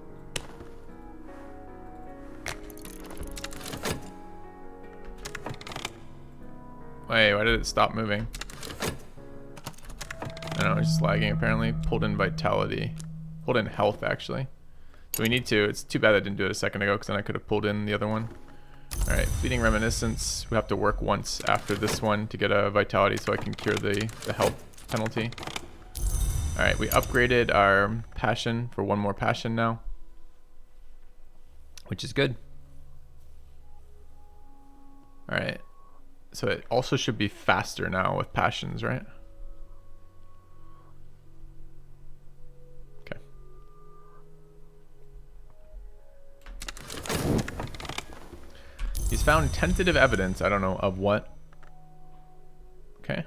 Wait, why did it stop moving? I don't know, it's just lagging apparently. Pulled in vitality. Pulled in health, actually. So we need to. It's too bad I didn't do it a second ago, because then I could have pulled in the other one. Alright, fleeting reminiscence. We have to work once after this one to get a vitality so I can cure the health penalty. Alright, we upgraded our passion for one more passion now, which is good. Alright, so it also should be faster now with passions, right? Okay. He's found tentative evidence, I don't know, of what? Okay.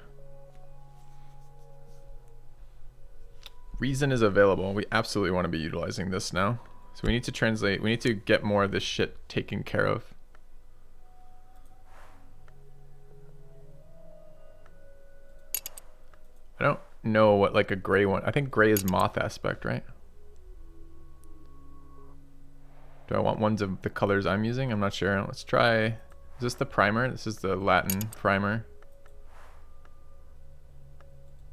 Reason is available. We absolutely want to be utilizing this now. So we need to translate. We need to get more of this shit taken care of. I don't know what like a gray one. I think gray is moth aspect, right? Do I want ones of the colors I'm using? I'm not sure. Let's try. Is this the primer? This is the Latin primer.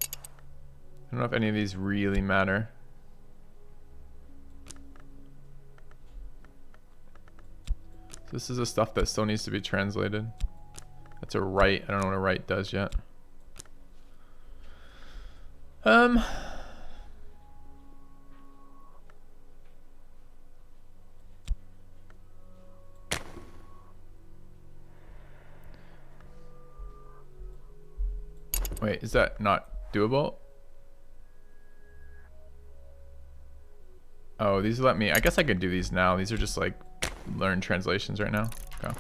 I don't know if any of these really matter. This is the stuff that still needs to be translated. That's a write. I don't know what a write does yet. Wait, is that not doable? Oh, these let me, I guess I could do these now. These are just like learn translations right now. Okay.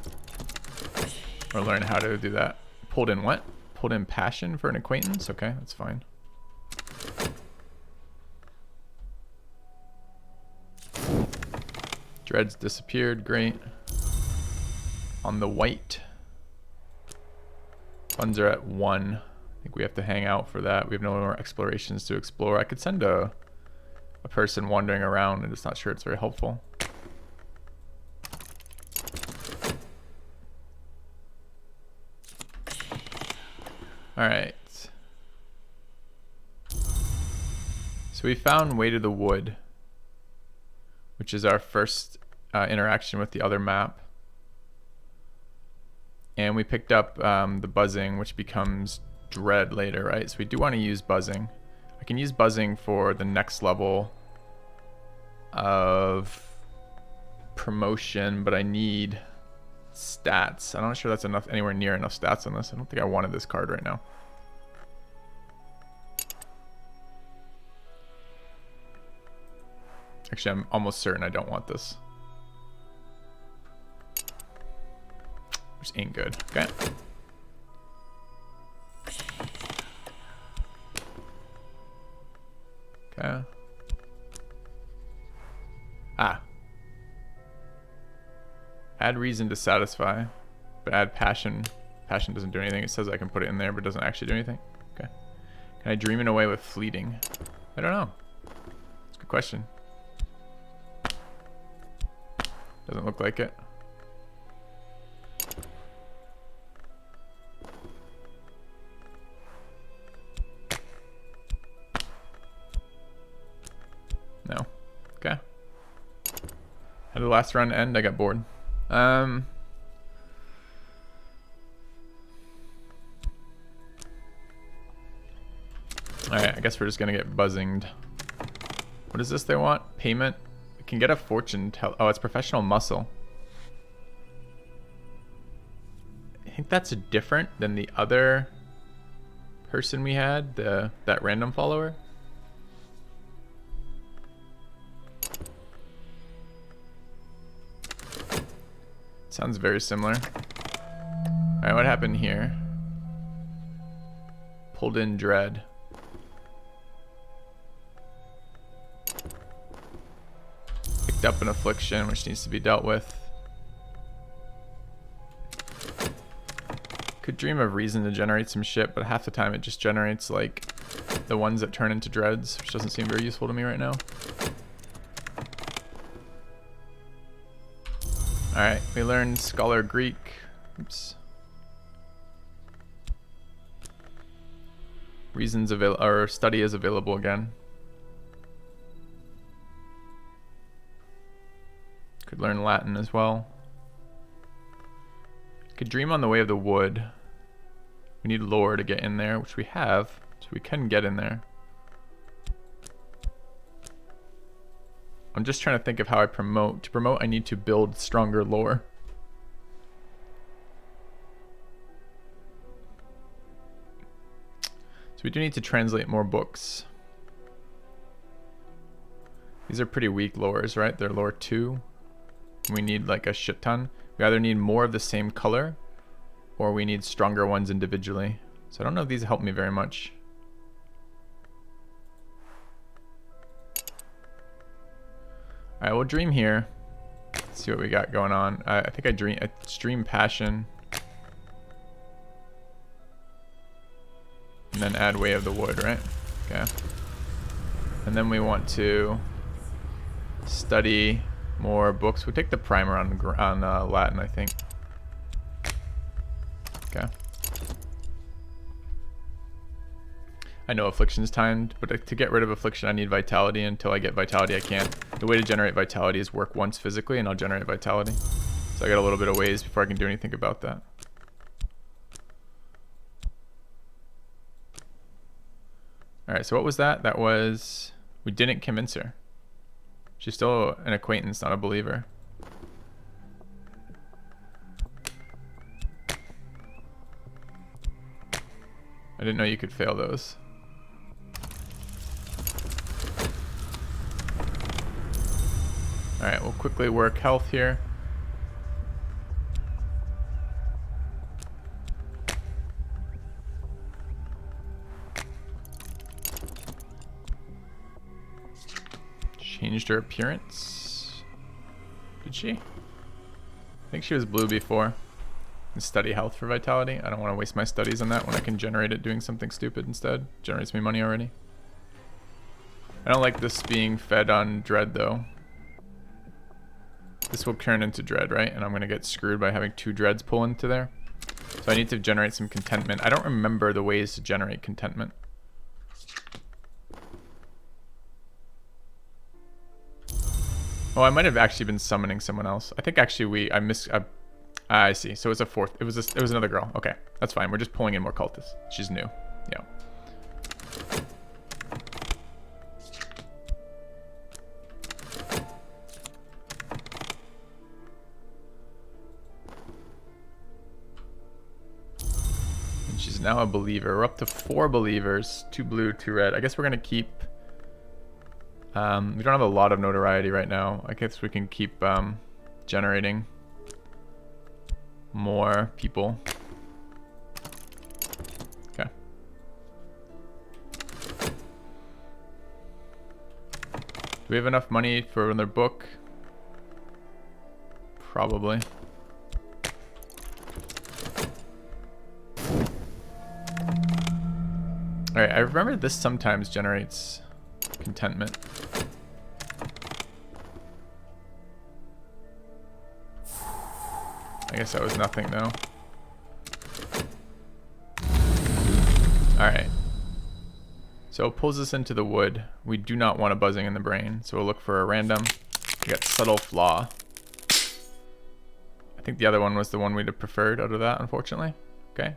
Or learn how to do that. Pulled in what? Pulled in passion for an acquaintance? Okay, that's fine. Dreads disappeared, great. On the white. Funds are at 1. I think we have to hang out for that. We have no more explorations to explore. I could send a person wandering around. I'm just not sure it's very helpful. All right. So we found Way to the Wood, which is our first interaction with the other map. And we picked up the buzzing, which becomes dread later, right? So we do want to use buzzing. I can use buzzing for the next level of promotion, but I need stats. I'm not sure that's enough, anywhere near enough stats on this. I don't think I wanted this card right now. Actually, I'm almost certain I don't want this. Which ain't good. Okay. Okay. Ah. Add reason to satisfy, but add passion. Passion doesn't do anything. It says I can put it in there, but it doesn't actually do anything. Okay. Can I dream it away with fleeting? I don't know. It's a good question. Doesn't look like it. No. Okay. How did the last round end? I got bored. Alright, I guess we're just gonna get buzzinged. What is this they want? Payment? We can get a fortune tell. Oh, it's professional muscle. I think that's different than the other person we had, that random follower. Sounds very similar. Alright, what happened here? Pulled in dread. Picked up an affliction which needs to be dealt with. Could dream of reason to generate some shit, but half the time it just generates like the ones that turn into dreads, which doesn't seem very useful to me right now. Alright, we learned Scholar Greek. Oops. Reasons available, or study is available again. Could learn Latin as well. Could dream on the Way of the Wood. We need lore to get in there, which we have, so we can get in there. I'm just trying to think of how I promote. To promote, I need to build stronger lore. So we do need to translate more books. These are pretty weak lores, right? They're lore 2. We need like a shit ton. We either need more of the same color, or we need stronger ones individually. So I don't know if these help me very much. Alright, we'll dream here. Let's see what we got going on. I think I dream passion. And then add Way of the Wood, right? Okay. And then we want to study more books. We'll take the primer on Latin, I think. Okay. I know affliction's timed, but to get rid of affliction, I need vitality. Until I get vitality, I can't. The way to generate vitality is work once physically, and I'll generate vitality. So So I got a little bit of ways before I can do anything about that. Alright, so what was that? That was... We didn't convince her. She's still an acquaintance, not a believer. I didn't know you could fail those. Alright, we'll quickly work health here. Changed her appearance. Did she? I think she was blue before. And study health for vitality. I don't want to waste my studies on that when I can generate it doing something stupid instead. Generates me money already. I don't like this being fed on dread though. This will turn into dread, right? And I'm going to get screwed by having 2 dreads pull into there. So I need to generate some contentment. I don't remember the ways to generate contentment. Oh, I might have actually been summoning someone else. I think actually I see. So it's a fourth. It was another girl. Okay, that's fine. We're just pulling in more cultists. She's new. Yeah. And she's now a believer. We're up to 4 believers. 2 blue, 2 red. I guess we're gonna keep. We don't have a lot of notoriety right now. I guess we can keep generating more people. Okay. Do we have enough money for another book? Probably. Alright, I remember this sometimes generates contentment. I guess that was nothing though. Alright. So it pulls us into the wood. We do not want a buzzing in the brain, so we'll look for a random. We got subtle flaw. I think the other one was the one we'd have preferred out of that, unfortunately. Okay.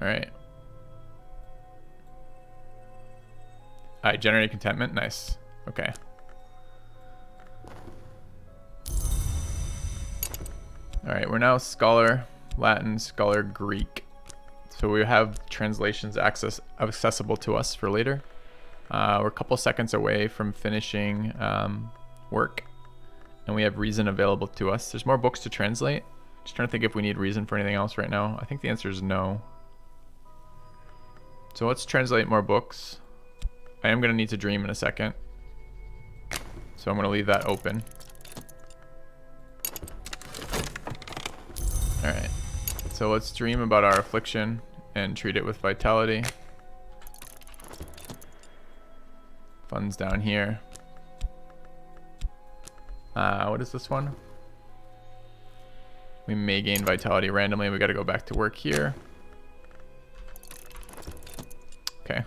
Alright. Alright, generate contentment. Nice. Okay. Alright, we're now Scholar Latin, Scholar Greek. So we have translations accessible to us for later. We're a couple seconds away from finishing work. And we have reason available to us. There's more books to translate. Just trying to think if we need reason for anything else right now. I think the answer is no. So let's translate more books. I am going to need to dream in a second. So I'm going to leave that open. Alright. So let's dream about our affliction and treat it with vitality. Funds down here. What is this one? We may gain vitality randomly. We got to go back to work here. Okay.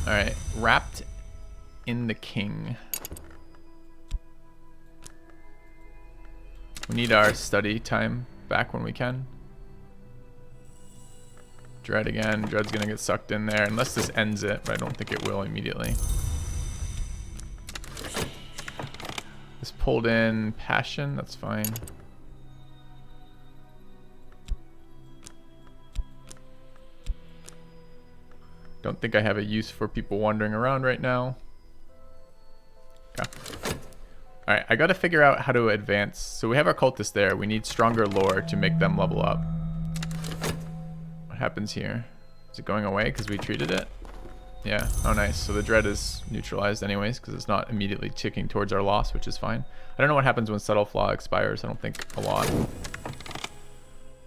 Alright, wrapped in the king. We need our study time back when we can. Dread again. Dread's gonna get sucked in there unless this ends it, but I don't think it will immediately. This pulled in passion, that's fine. Don't think I have a use for people wandering around right now. Okay. Alright, I gotta figure out how to advance. So we have our cultists there. We need stronger lore to make them level up. What happens here? Is it going away because we treated it? Yeah. Oh, nice. So the dread is neutralized anyways because it's not immediately ticking towards our loss, which is fine. I don't know what happens when subtle flaw expires. I don't think a lot.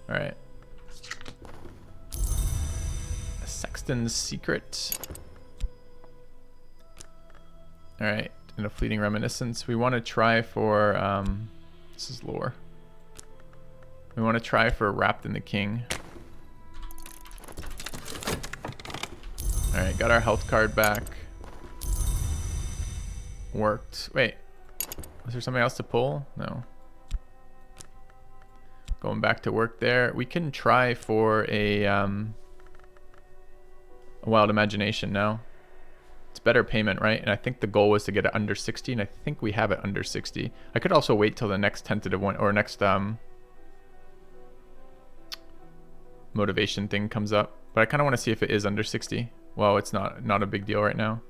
Alright. Sexton's secret. Alright, and a fleeting reminiscence. We want to try for this is lore. We want to try for wrapped in the king. Alright, got our health card back. Worked. Wait. Was there something else to pull? No. Going back to work there. We can try for a wild imagination now. It's better payment, right? And I think the goal was to get it under 60, and I think we have it under 60. I could also wait till the next tentative one, or next motivation thing comes up. But I kind of want to see if it is under 60. Well, it's not a big deal right now.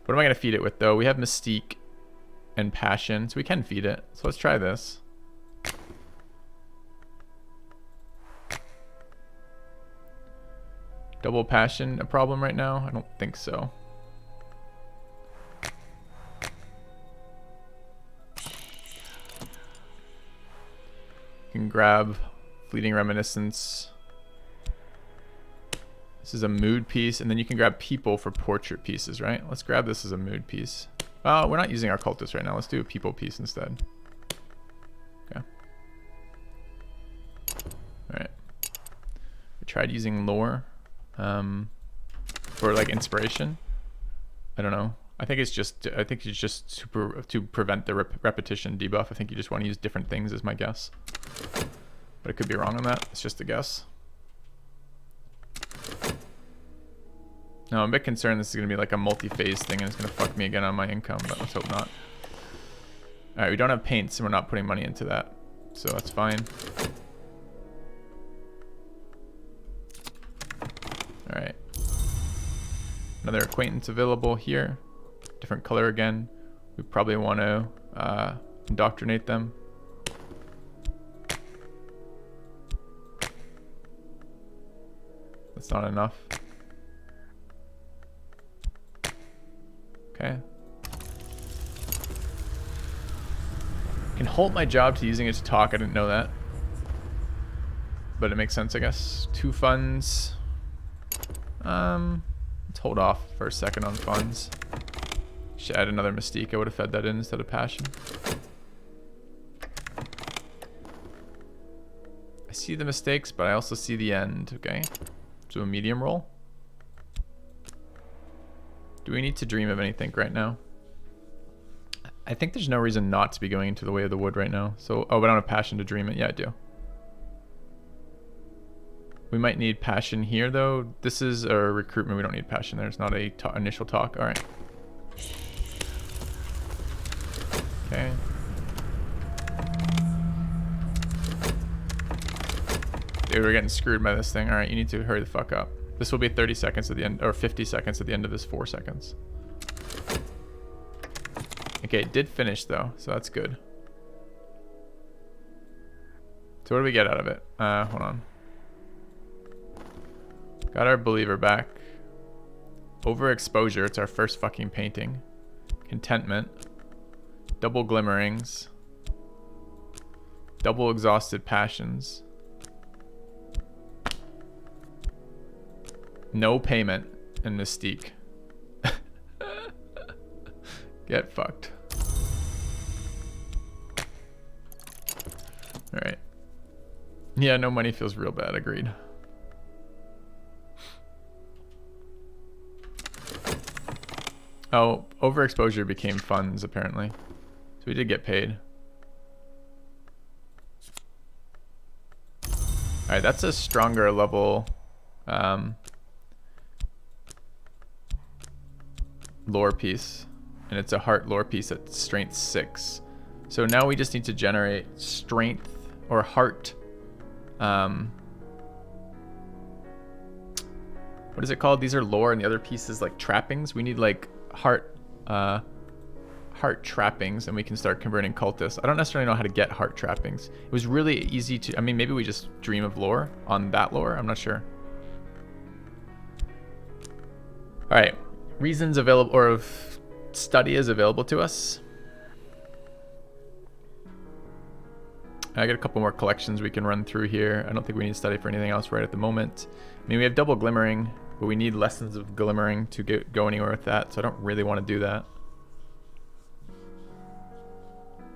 What am I going to feed it with, though? We have Mystique and Passion, so we can feed it. So let's try this. Double Passion a problem right now? I don't think so. You can grab Fleeting Reminiscence. This is a mood piece, and then you can grab people for portrait pieces, right? Let's grab this as a mood piece. Oh, we're not using our cultist right now. Let's do a people piece instead. Okay. Alright. We tried using lore for like inspiration. I don't know. I think it's just super to prevent the repetition debuff. I think you just want to use different things is my guess. But I could be wrong on that. It's just a guess. No, I'm a bit concerned this is going to be like a multi-phase thing and it's going to fuck me again on my income, but let's hope not. Alright, we don't have paints and we're not putting money into that. So that's fine. Alright. Another acquaintance available here. Different color again. We probably want to indoctrinate them. That's not enough. Okay. I can hold my job to using it to talk. I didn't know that. But it makes sense, I guess. 2 funds. Let's hold off for a second on funds. Should add another Mystique. I would have fed that in instead of Passion. I see the mistakes, but I also see the end. Okay. So a medium roll. Do we need to dream of anything right now? I think there's no reason not to be going into the way of the wood right now. So, oh, but I don't have Passion to dream it. Yeah, I do. We might need Passion here, though. This is a recruitment. We don't need Passion there. It's not a initial talk. All right. Okay. Dude, we're getting screwed by this thing. All right, you need to hurry the fuck up. This will be 30 seconds at the end, or 50 seconds at the end of this 4 seconds. Okay, it did finish though, so that's good. So what do we get out of it? Hold on. Got our believer back. Overexposure, it's our first fucking painting. Contentment. Double glimmerings. Double exhausted passions. No payment and Mystique. Get fucked. Alright. Yeah, no money feels real bad, agreed. Oh, overexposure became funds apparently. So we did get paid. Alright, that's a stronger level lore piece, and it's a heart lore piece at strength 6. So now we just need to generate strength or heart. What is it called? These are lore, and the other piece is like trappings. We need like heart trappings, and we can start converting cultists. I don't necessarily know how to get heart trappings. It was really easy to, I mean, maybe we just dream of lore on that lore. I'm not sure. All right. Reasons available, or of study is available to us. I got a couple more collections we can run through here. I don't think we need to study for anything else right at the moment. I mean, we have double glimmering, but we need lessons of glimmering to go anywhere with that, so I don't really want to do that.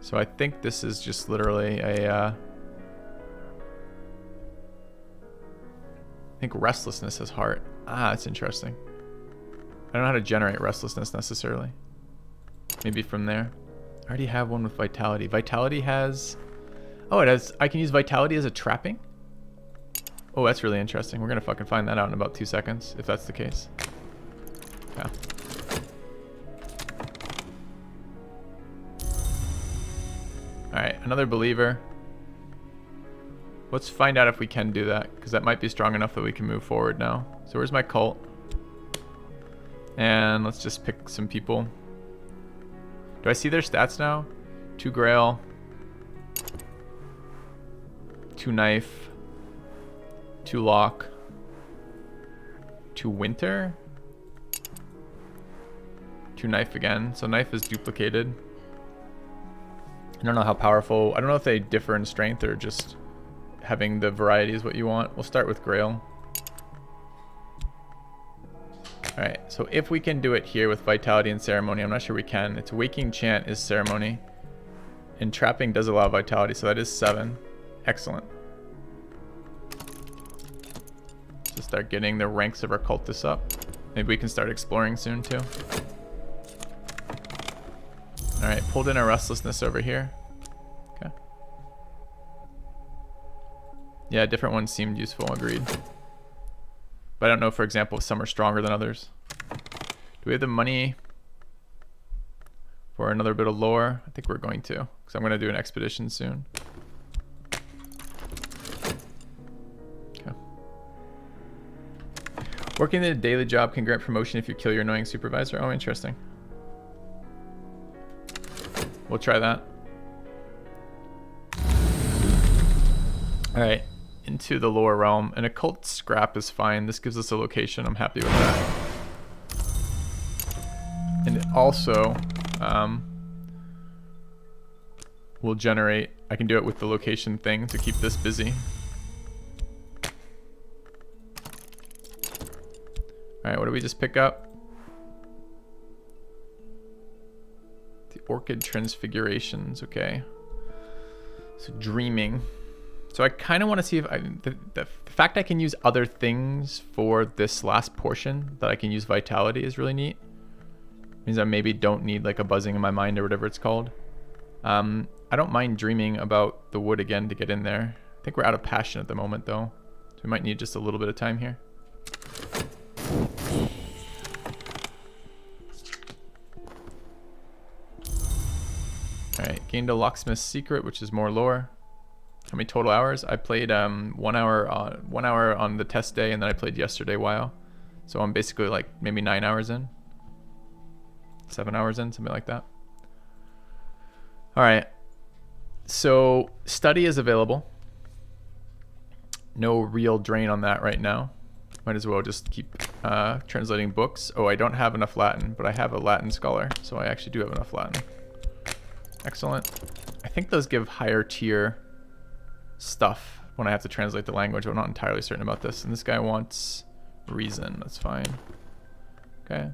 So I think this is just literally a I think restlessness has heart. Ah, that's interesting. don't know how to generate restlessness necessarily. Maybe from there. I already have one with vitality. Vitality has... Oh, it has... I can use vitality as a trapping? Oh, that's really interesting. We're going to fucking find that out in about 2 seconds, if that's the case. Yeah. Alright, another believer. Let's find out if we can do that, because that might be strong enough that we can move forward now. So where's my cult? And let's just pick some people. Do I see their stats now? 2 Grail. 2 Knife. 2 Lock. 2 Winter. 2 Knife again. So Knife is duplicated. I don't know how powerful. I don't know if they differ in strength or just having the variety is what you want. We'll start with Grail. Alright, so if we can do it here with Vitality and Ceremony, I'm not sure we can. It's Waking Chant is Ceremony. And Trapping does allow Vitality, so that is 7. Excellent. Let's start getting the ranks of our cultists up. Maybe we can start exploring soon too. Alright, pulled in our Restlessness over here. Okay. Yeah, different ones seemed useful, agreed. But I don't know, for example, if some are stronger than others. Do we have the money for another bit of lore? I think we're going to, because I'm going to do an expedition soon. Okay. Working the daily job can grant promotion if you kill your annoying supervisor. Oh, interesting. We'll try that. Alright, into the lower realm. An occult scrap is fine. This gives us a location. I'm happy with that. And it also will generate... I can do it with the location thing to keep this busy. Alright, what do we just pick up? The Orchid Transfigurations, okay. So Dreaming. So I kind of want to see if the fact I can use other things for this last portion, that I can use Vitality, is really neat. Means I maybe don't need like a buzzing in my mind or whatever it's called. I don't mind dreaming about the wood again to get in there. I think we're out of passion at the moment though. So we might need just a little bit of time here. Alright, gained a locksmith's secret, which is more lore. How many total hours? I played 1 hour on the test day, and then I played yesterday WoW. So I'm basically like maybe 9 hours in. 7 hours in, something like that. Alright. So study is available. No real drain on that right now. Might as well just keep translating books. Oh, I don't have enough Latin, but I have a Latin scholar, so I actually do have enough Latin. Excellent. I think those give higher tier stuff when I have to translate the language. I'm not entirely certain about this. And this guy wants reason. That's fine. Okay.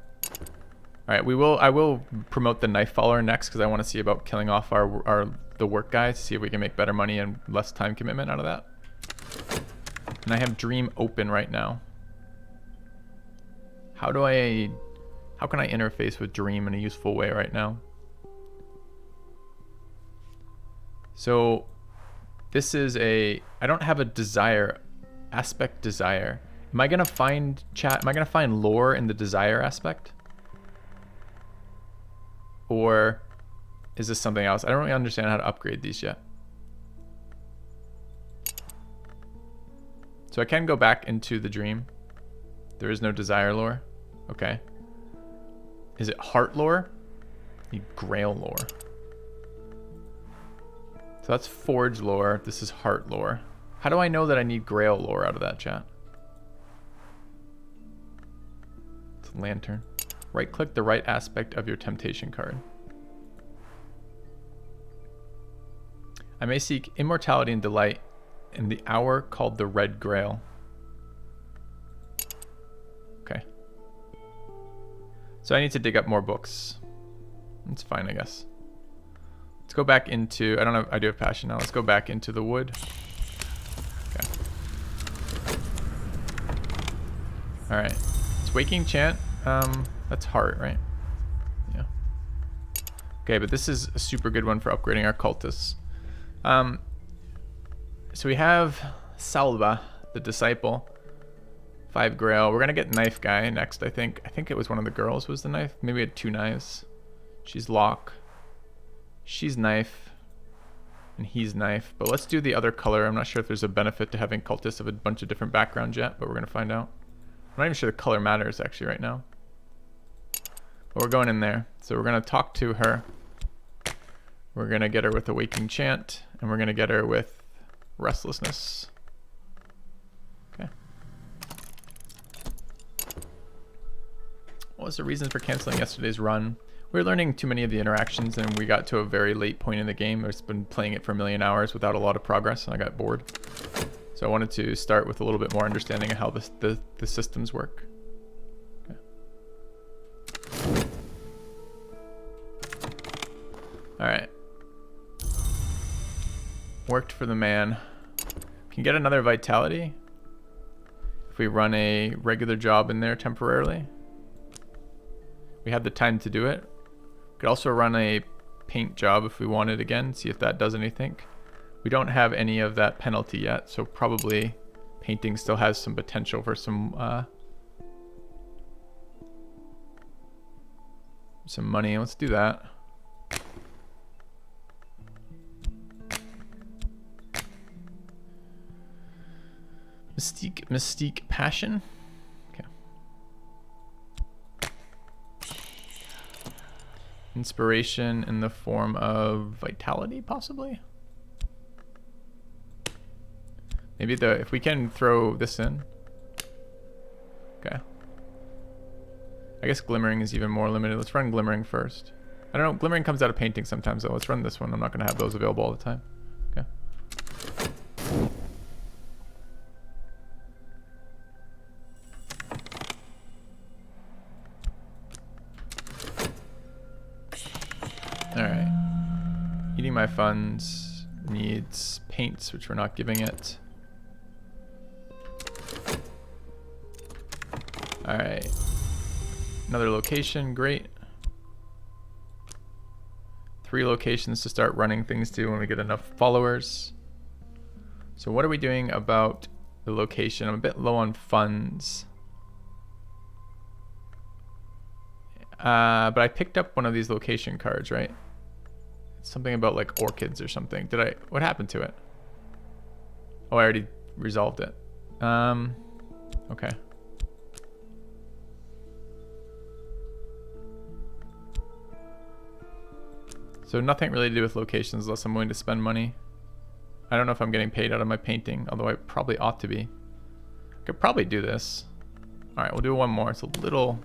All right. I will promote the knife follower next because I want to see about killing off the work guy to see if we can make better money and less time commitment out of that. And I have Dream open right now. How can I interface with Dream in a useful way right now? So this is I don't have a desire, aspect desire. Am I going to find lore in the desire aspect? Or is this something else? I don't really understand how to upgrade these yet. So I can go back into the dream. There is no desire lore. Okay. Is it heart lore? Need grail lore. So that's forge lore. This is heart lore. How do I know that I need grail lore out of that, chat? It's a lantern. Right click the right aspect of your temptation card. I may seek immortality and delight in the hour called the red grail. Okay. So I need to dig up more books. That's fine, I guess. Let's go back into, I don't know, I do have passion now. Let's go back into the wood. Okay. All right. It's Waking Chant. That's heart, right? Yeah. Okay, but this is a super good one for upgrading our cultists. So we have Salva, the disciple. 5 grail. We're gonna get knife guy next, I think. I think it was one of the girls was the knife. Maybe we had 2 knives. She's lock. She's knife. And he's knife. But let's do the other color. I'm not sure if there's a benefit to having cultists of a bunch of different backgrounds yet, but we're gonna find out. I'm not even sure the color matters actually right now. But we're going in there. So we're gonna talk to her. We're gonna get her with a waking chant, and we're gonna get her with restlessness. Okay. What was the reason for canceling yesterday's run? We were learning too many of the interactions, and we got to a very late point in the game. I've been playing it for a million hours without a lot of progress, and I got bored. So I wanted to start with a little bit more understanding of how the systems work. Okay. All right. Worked for the man. Can get another vitality if we run a regular job in there temporarily. We have the time to do it. Could also run a paint job if we wanted again, see if that does anything. We don't have any of that penalty yet, so probably painting still has some potential for some money. Let's do that. Mystique passion. Okay. Inspiration in the form of vitality, possibly. Maybe if we can throw this in. Okay. I guess glimmering is even more limited. Let's run glimmering first. I don't know. Glimmering comes out of painting sometimes, though. Let's run this one. I'm not going to have those available all the time. Okay. Alright. Eating my funds needs paints, which we're not giving it. Alright. Another location, great. 3 locations to start running things to when we get enough followers. So what are we doing about the location? I'm a bit low on funds. But I picked up one of these location cards, right? It's something about like orchids or something. What happened to it? Oh, I already resolved it. Okay. So nothing really to do with locations unless I'm willing to spend money. I don't know if I'm getting paid out of my painting, although I probably ought to be. I could probably do this. All right, we'll do one more. It's a little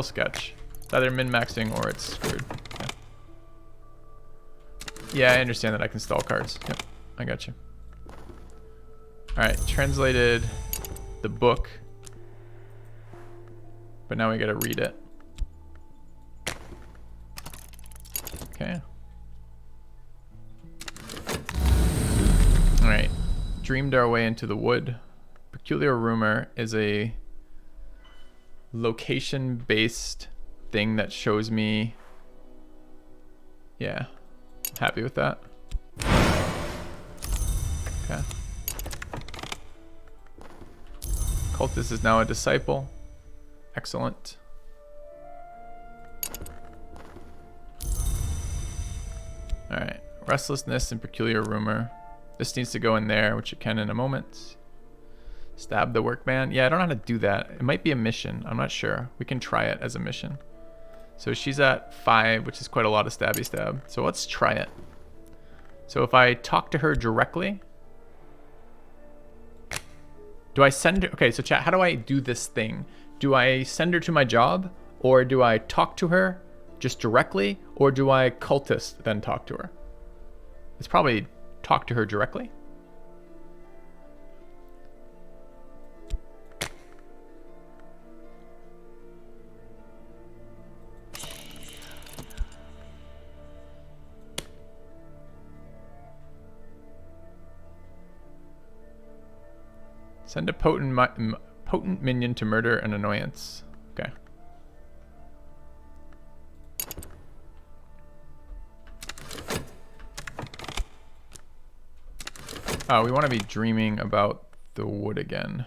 sketch. It's either min-maxing or it's screwed. Yeah, I understand that I can stall cards. Yep, I got you. All right, translated the book, but now we gotta read it. Okay. All right, dreamed our way into the wood. Peculiar rumor is a location-based thing that shows me. Yeah, happy with that. Okay. Cultist is now a disciple. Excellent. All right, restlessness and peculiar rumor. This needs to go in there, which it can in a moment. Stab the workman. Yeah, I don't know how to do that. It might be a mission. I'm not sure. We can try it as a mission. So she's at 5, which is quite a lot of stabby stab. So let's try it. So if I talk to her directly, do I send her? Okay, so chat, how do I do this thing? Do I send her to my job, or do I talk to her just directly, or do I cultist then talk to her? It's probably talk to her directly. Send a potent minion to murder an annoyance. Okay. Oh, we want to be dreaming about the wood again.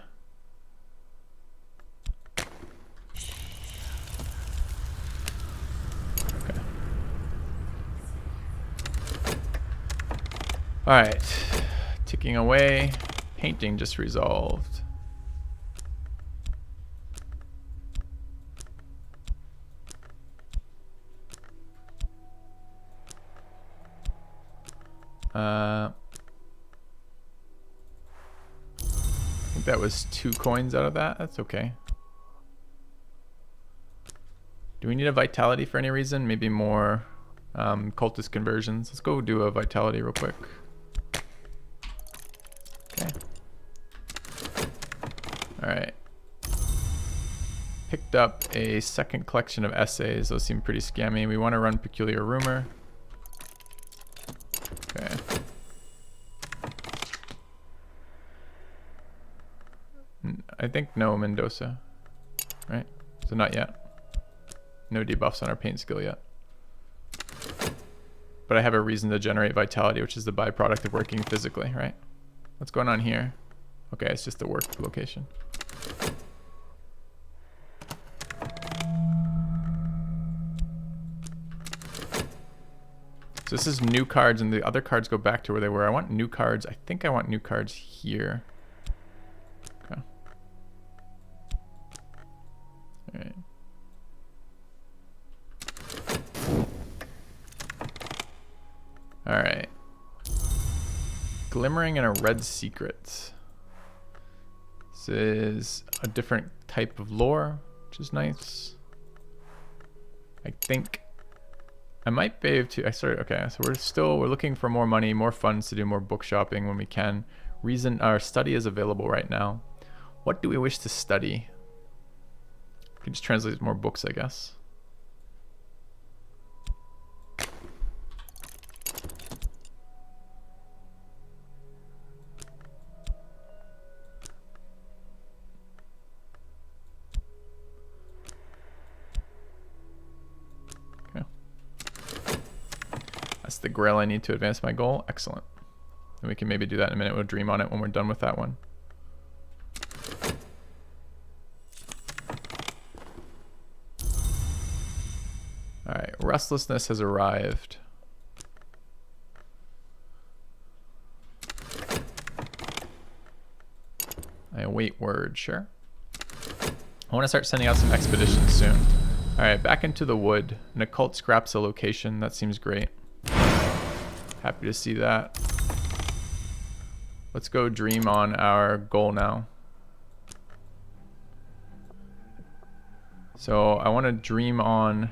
Okay. All right. Ticking away. Painting just resolved. I think that was 2 coins out of that. That's okay. Do we need a vitality for any reason? Maybe more cultist conversions. Let's go do a vitality real quick. Okay. All right. Picked up a second collection of essays. Those seem pretty scammy. We want to run Peculiar Rumor. Okay. I think no Mendoza, right? So not yet. No debuffs on our paint skill yet. But I have a reason to generate vitality, which is the byproduct of working physically, right? What's going on here? Okay, it's just the work location. So this is new cards, and the other cards go back to where they were. I want new cards. I think I want new cards here. Okay. All right. All right. Glimmering and a red secret. This is a different type of lore, which is nice. I think I might be able to. Okay, so we're looking for more money, more funds to do more book shopping when we can. Reason our study is available right now. What do we wish to study? I can just translate more books, I guess. That's the grail I need to advance my goal. Excellent. And we can maybe do that in a minute. We'll dream on it when we're done with that one. All right, restlessness has arrived. I await word, sure. I want to start sending out some expeditions soon. All right, back into the wood. An occult scraps a location. That seems great. Happy to see that. Let's go dream on our goal now. So I want to dream on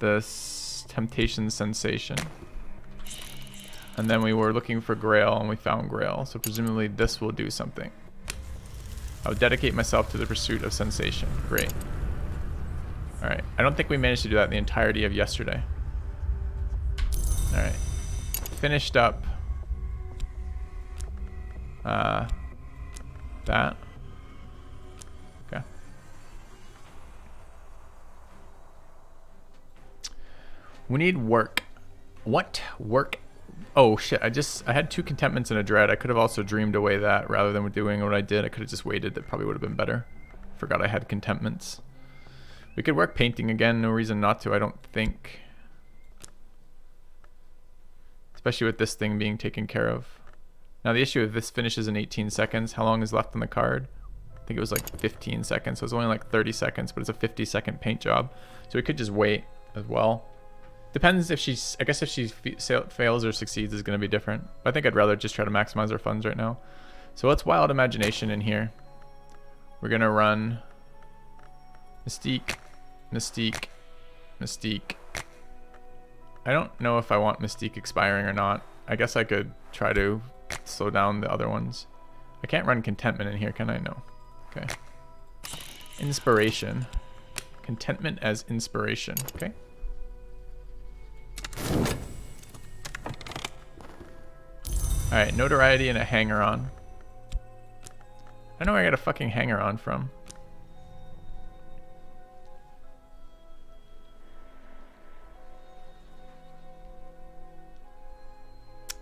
this temptation sensation. And then we were looking for Grail and we found Grail. So presumably this will do something. I would dedicate myself to the pursuit of sensation. Great. All right. I don't think we managed to do that the entirety of yesterday. All right. Finished up that. Okay. We need work. What work? Oh shit, I had 2 contentments and a dread. I could have also dreamed away that rather than doing what I did. I could have just waited. That probably would have been better. Forgot I had contentments. We could work painting again. No reason not to, I don't think. Especially with this thing being taken care of. Now the issue is this finishes in 18 seconds. How long is left on the card? I think it was like 15 seconds. So it's only like 30 seconds, but it's a 50-second paint job. So we could just wait as well. Depends if she's, I guess if she fails or succeeds is going to be different. I think I'd rather just try to maximize our funds right now. So let's wild imagination in here. We're going to run Mystique, Mystique, Mystique. I don't know if I want Mystique expiring or not. I guess I could try to slow down the other ones. I can't run Contentment in here, can I? No. Okay. Inspiration. Contentment as inspiration. Okay. Alright, notoriety and a hanger-on. I know where I got a fucking hanger-on from.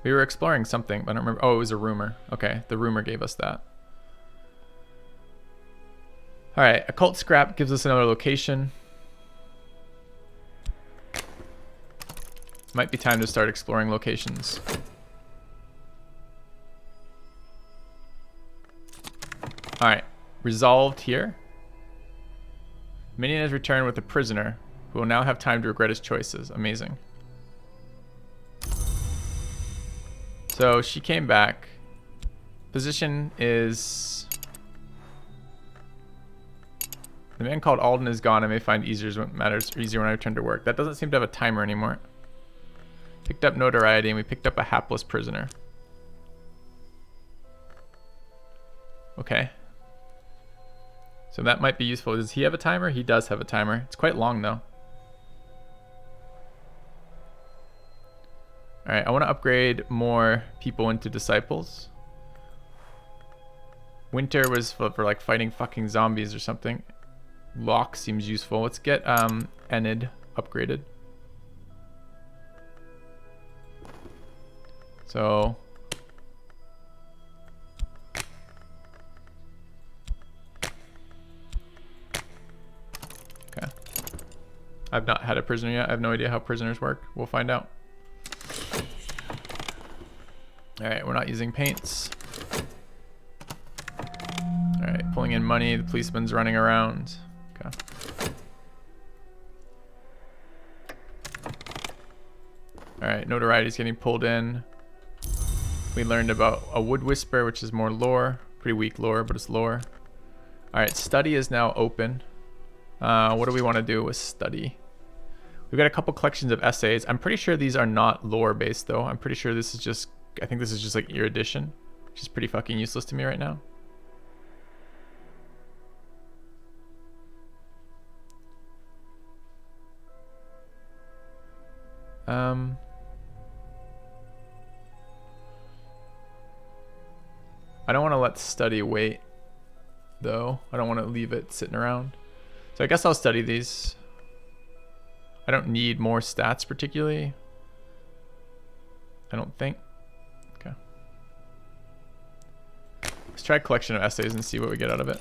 We were exploring something, but I don't remember. Oh, it was a rumor. Okay, the rumor gave us that. All right, occult scrap gives us another location. Might be time to start exploring locations. All right, resolved here. Minion has returned with a prisoner who will now have time to regret his choices. Amazing. So she came back. Position is... The man called Alden is gone. I may find easier when I return to work. That doesn't seem to have a timer anymore. Picked up notoriety and we picked up a hapless prisoner. Okay. So that might be useful. Does he have a timer? He does have a timer. It's quite long though. Alright, I want to upgrade more people into disciples. Winter was for like fighting fucking zombies or something. Locke seems useful. Let's get Enid upgraded. So okay. I've not had a prisoner yet. I have no idea how prisoners work. We'll find out. Alright, we're not using paints. Alright, pulling in money. The policeman's running around. Okay. Alright, notoriety's getting pulled in. We learned about a wood whisper, which is more lore. Pretty weak lore, but it's lore. Alright, study is now open. What do we want to do with study? We've got a couple collections of essays. I'm pretty sure these are not lore based though. I'm pretty sure this is just, I think this is just like erudition, which is pretty fucking useless to me right now. I don't want to let study wait though. I don't want to leave it sitting around. So I guess I'll study these. I don't need more stats particularly. I don't think. Okay. Let's try a collection of essays and see what we get out of it.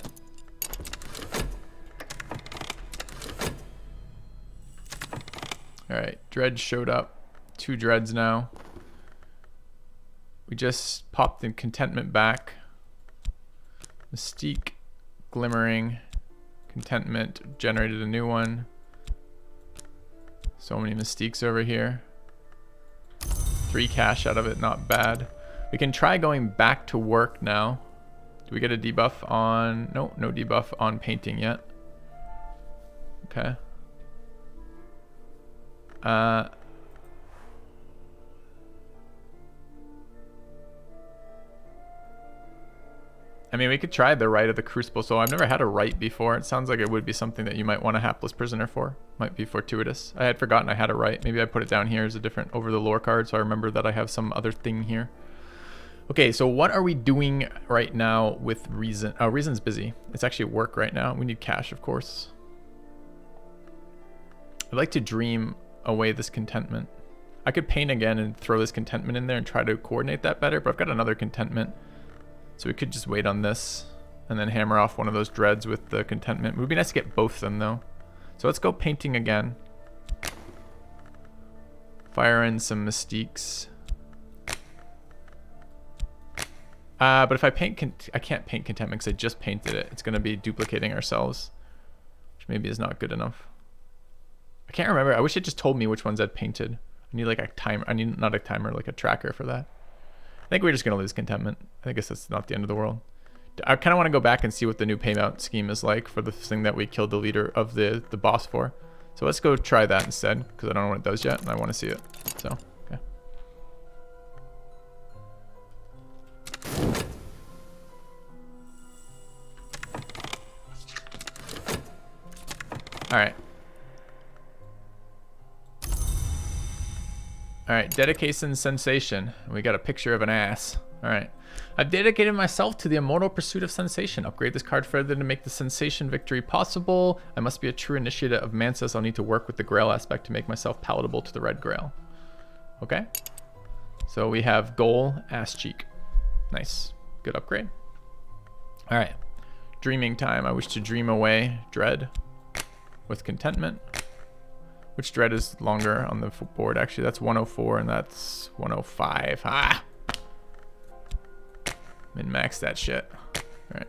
Alright, Dread showed up. 2 dreads now. We just popped the contentment back. Mystique, glimmering, contentment, generated a new one. So many mystiques over here. 3 cash out of it, not bad. We can try going back to work now. Do we get a debuff on... No, no debuff on painting yet. Okay. I mean, we could try the Rite of the Crucible Soul. I've never had a rite before. It sounds like it would be something that you might want a hapless prisoner for. Might be fortuitous. I had forgotten I had a rite. Maybe I put it down here as a different over the lore card, so I remember that I have some other thing here. Okay, so what are we doing right now with Reason? Oh, Reason's busy. It's actually work right now. We need cash, of course. I'd like to dream away this contentment. I could paint again and throw this contentment in there and try to coordinate that better, but I've got another contentment. So we could just wait on this and then hammer off one of those dreads with the contentment. It would be nice to get both of them though. So let's go painting again. Fire in some mystiques. But if I paint, I can't paint contentment because I just painted it. It's going to be duplicating ourselves, which maybe is not good enough. I can't remember. I wish it just told me which ones I'd painted. I need like a timer. I need not a timer, like a tracker for that. I think we're just going to lose contentment. I guess that's not the end of the world. I kind of want to go back and see what the new payment scheme is like for the thing that we killed the leader of the boss for. So let's go try that instead because I don't know what it does yet and I want to see it. So, okay. All right. All right, dedication sensation. We got a picture of an ass. All right. I've dedicated myself to the immortal pursuit of sensation. Upgrade this card further to make the sensation victory possible. I must be a true initiate of Mansus. I'll need to work with the Grail aspect to make myself palatable to the Red Grail. Okay. So we have goal, ass cheek. Nice. Good upgrade. All right. Dreaming time. I wish to dream away dread with contentment. Which dread is longer on the board? Actually, that's 104 and that's 105. Ah! Min-max that shit. All right.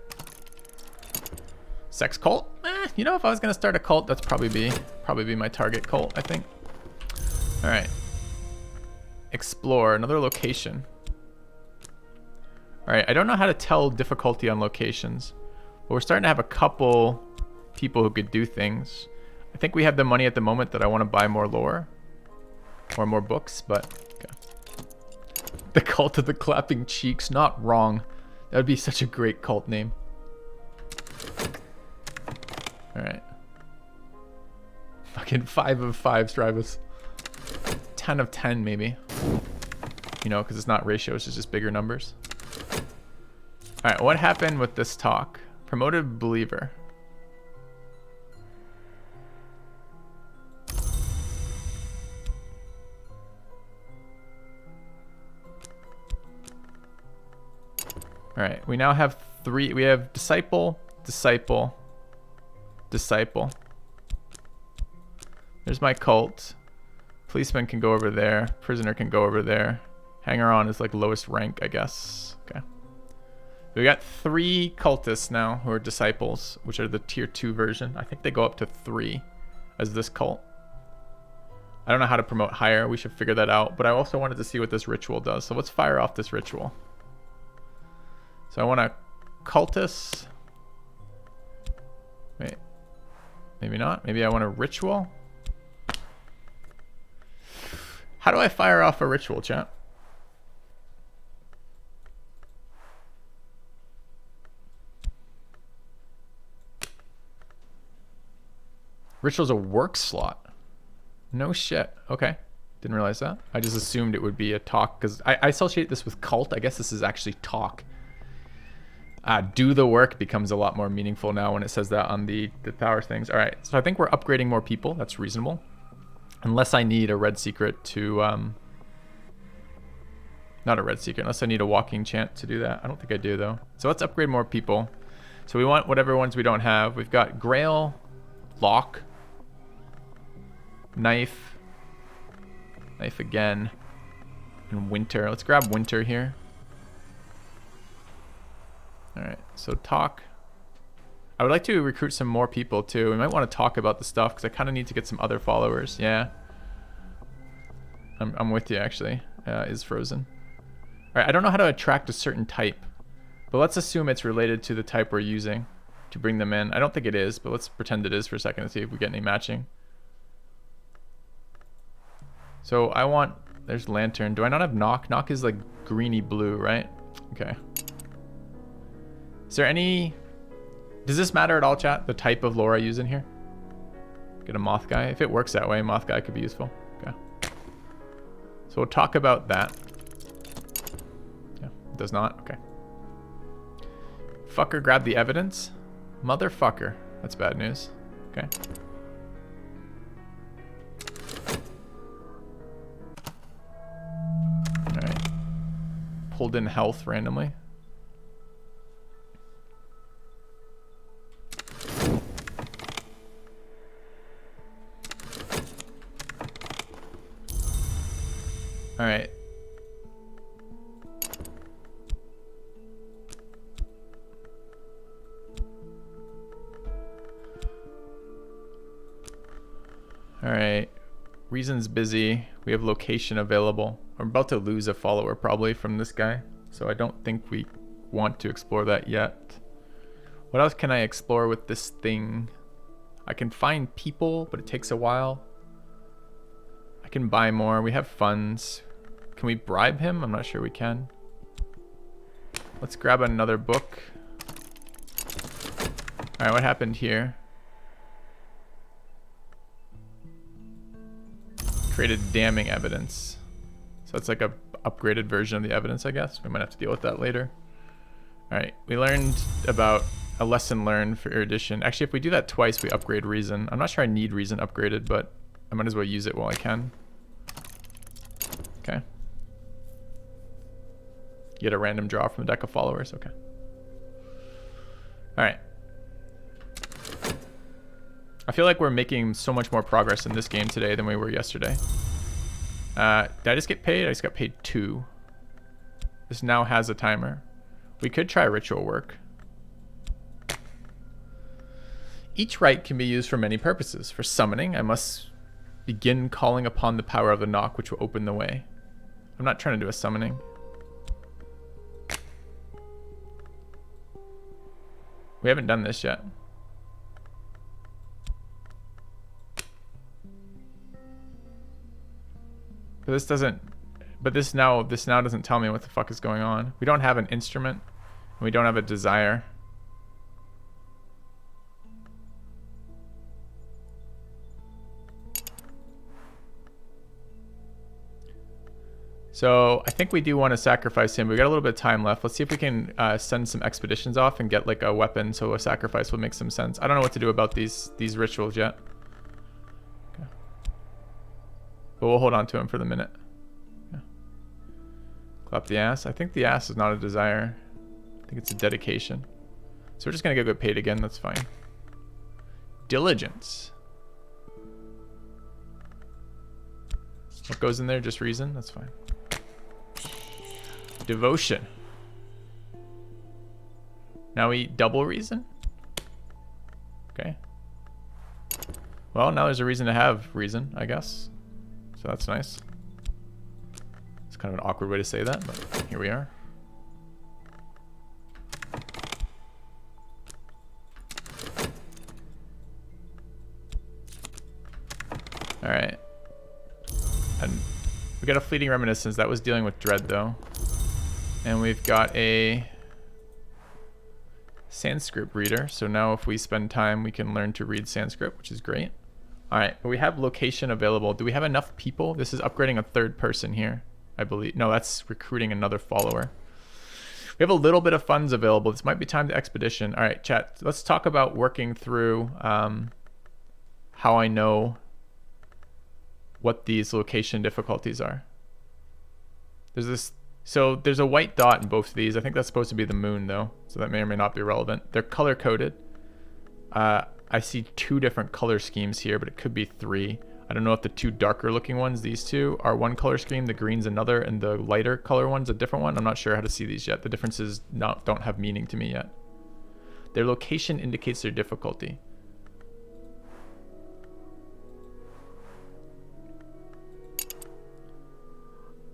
Sex cult? You know, if I was gonna start a cult, that's probably be my target cult, I think. All right. Explore another location. All right, I don't know how to tell difficulty on locations, but we're starting to have a couple people who could do things. I think we have the money at the moment that I want to buy more lore or more books, but okay. The Cult of the Clapping Cheeks, not wrong. That would be such a great cult name. All right. Fucking 5 of 5 Strivus. 10 of 10 maybe. You know, because it's not ratios, it's just bigger numbers. All right, what happened with this talk? Promoted believer. All right, we now have 3. We have disciple, disciple, disciple. There's my cult. Policeman can go over there. Prisoner can go over there. Hanger-on is like lowest rank, I guess. Okay. We got 3 cultists now who are disciples, which are the tier 2 version. I think they go up to 3 as this cult. I don't know how to promote higher. We should figure that out. But I also wanted to see what this ritual does. So let's fire off this ritual. So I want a cultist. Wait. Maybe not. Maybe I want a ritual. How do I fire off a ritual, chat? Ritual's a work slot. No shit. Okay. Didn't realize that. I just assumed it would be a talk because I associate this with cult. I guess this is actually talk. Do the work becomes a lot more meaningful now when it says that on the power things. All right. So I think we're upgrading more people. That's reasonable. Unless I need a red secret to... not a red secret. Unless I need a walking chant to do that. I don't think I do, though. So let's upgrade more people. So we want whatever ones we don't have. We've got Grail, Lock, Knife, Knife again, and Winter. Let's grab Winter here. All right, so talk. I would like to recruit some more people too. We might want to talk about the stuff because I kind of need to get some other followers. Yeah, I'm with you actually. Is frozen. All right, I don't know how to attract a certain type, but let's assume it's related to the type we're using to bring them in. I don't think it is, but let's pretend it is for a second to see if we get any matching. So I want, there's Lantern. Do I not have Knock? Knock is like greeny blue, right? Okay. Is there any, does this matter at all, chat? The type of lore I use in here? Get a Moth Guy. If it works that way, Moth Guy could be useful. Okay. So we'll talk about that. Yeah, it does not. Okay. Fucker grab the evidence. Motherfucker. That's bad news. Okay. Alright. Pulled in health randomly. Alright. Alright. Reason's busy. We have location available. I'm about to lose a follower probably from this guy, so I don't think we want to explore that yet. What else can I explore with this thing? I can find people, but it takes a while. I can buy more. We have funds. Can we bribe him? I'm not sure we can. Let's grab another book. All right, what happened here? Created damning evidence. So it's like a upgraded version of the evidence, I guess. We might have to deal with that later. All right, we learned about a lesson learned for erudition. Actually, if we do that twice, we upgrade reason. I'm not sure I need reason upgraded, but I might as well use it while I can. Okay. You get a random draw from a deck of followers. Okay. All right. I feel like we're making so much more progress in this game today than we were yesterday. Did I just get paid? I just got paid 2. This now has a timer. We could try ritual work. Each rite can be used for many purposes. For summoning, I must begin calling upon the power of the knock, which will open the way. I'm not trying to do a summoning. We haven't done this yet. But this doesn't, but this now doesn't tell me what the fuck is going on. We don't have an instrument, and we don't have a desire. So I think we do want to sacrifice him. We got a little bit of time left. Let's see if we can send some expeditions off and get like a weapon, so a sacrifice would make some sense. I don't know what to do about these rituals yet. Okay. But we'll hold on to him for the minute. Yeah. Clap the ass. I think the ass is not a desire. I think it's a dedication. So we're just gonna get paid again. That's fine. Diligence. What goes in there? Just reason. That's fine. Devotion. Now we double reason. Okay. Well, now there's a reason to have reason, I guess. So that's nice. It's kind of an awkward way to say that, but here we are. All right. And we got a fleeting reminiscence. That was dealing with dread, though. And we've got a Sanskrit reader. So now if we spend time, we can learn to read Sanskrit, which is great. All right, we have location available. Do we have enough people? This is upgrading a third person here, I believe. No, that's recruiting another follower. We have a little bit of funds available. This might be time to expedition. All right, chat, let's talk about working through how I know what these location difficulties are. So there's a white dot in both of these. I think that's supposed to be the moon, though, so that may or may not be relevant. They're color coded. I see 2 different color schemes here, but it could be 3. I don't know if the 2 darker looking ones, these 2, are one color scheme, the green's another, and the lighter color one's a different one. I'm not sure how to see these yet. The differences don't have meaning to me yet. Their location indicates their difficulty.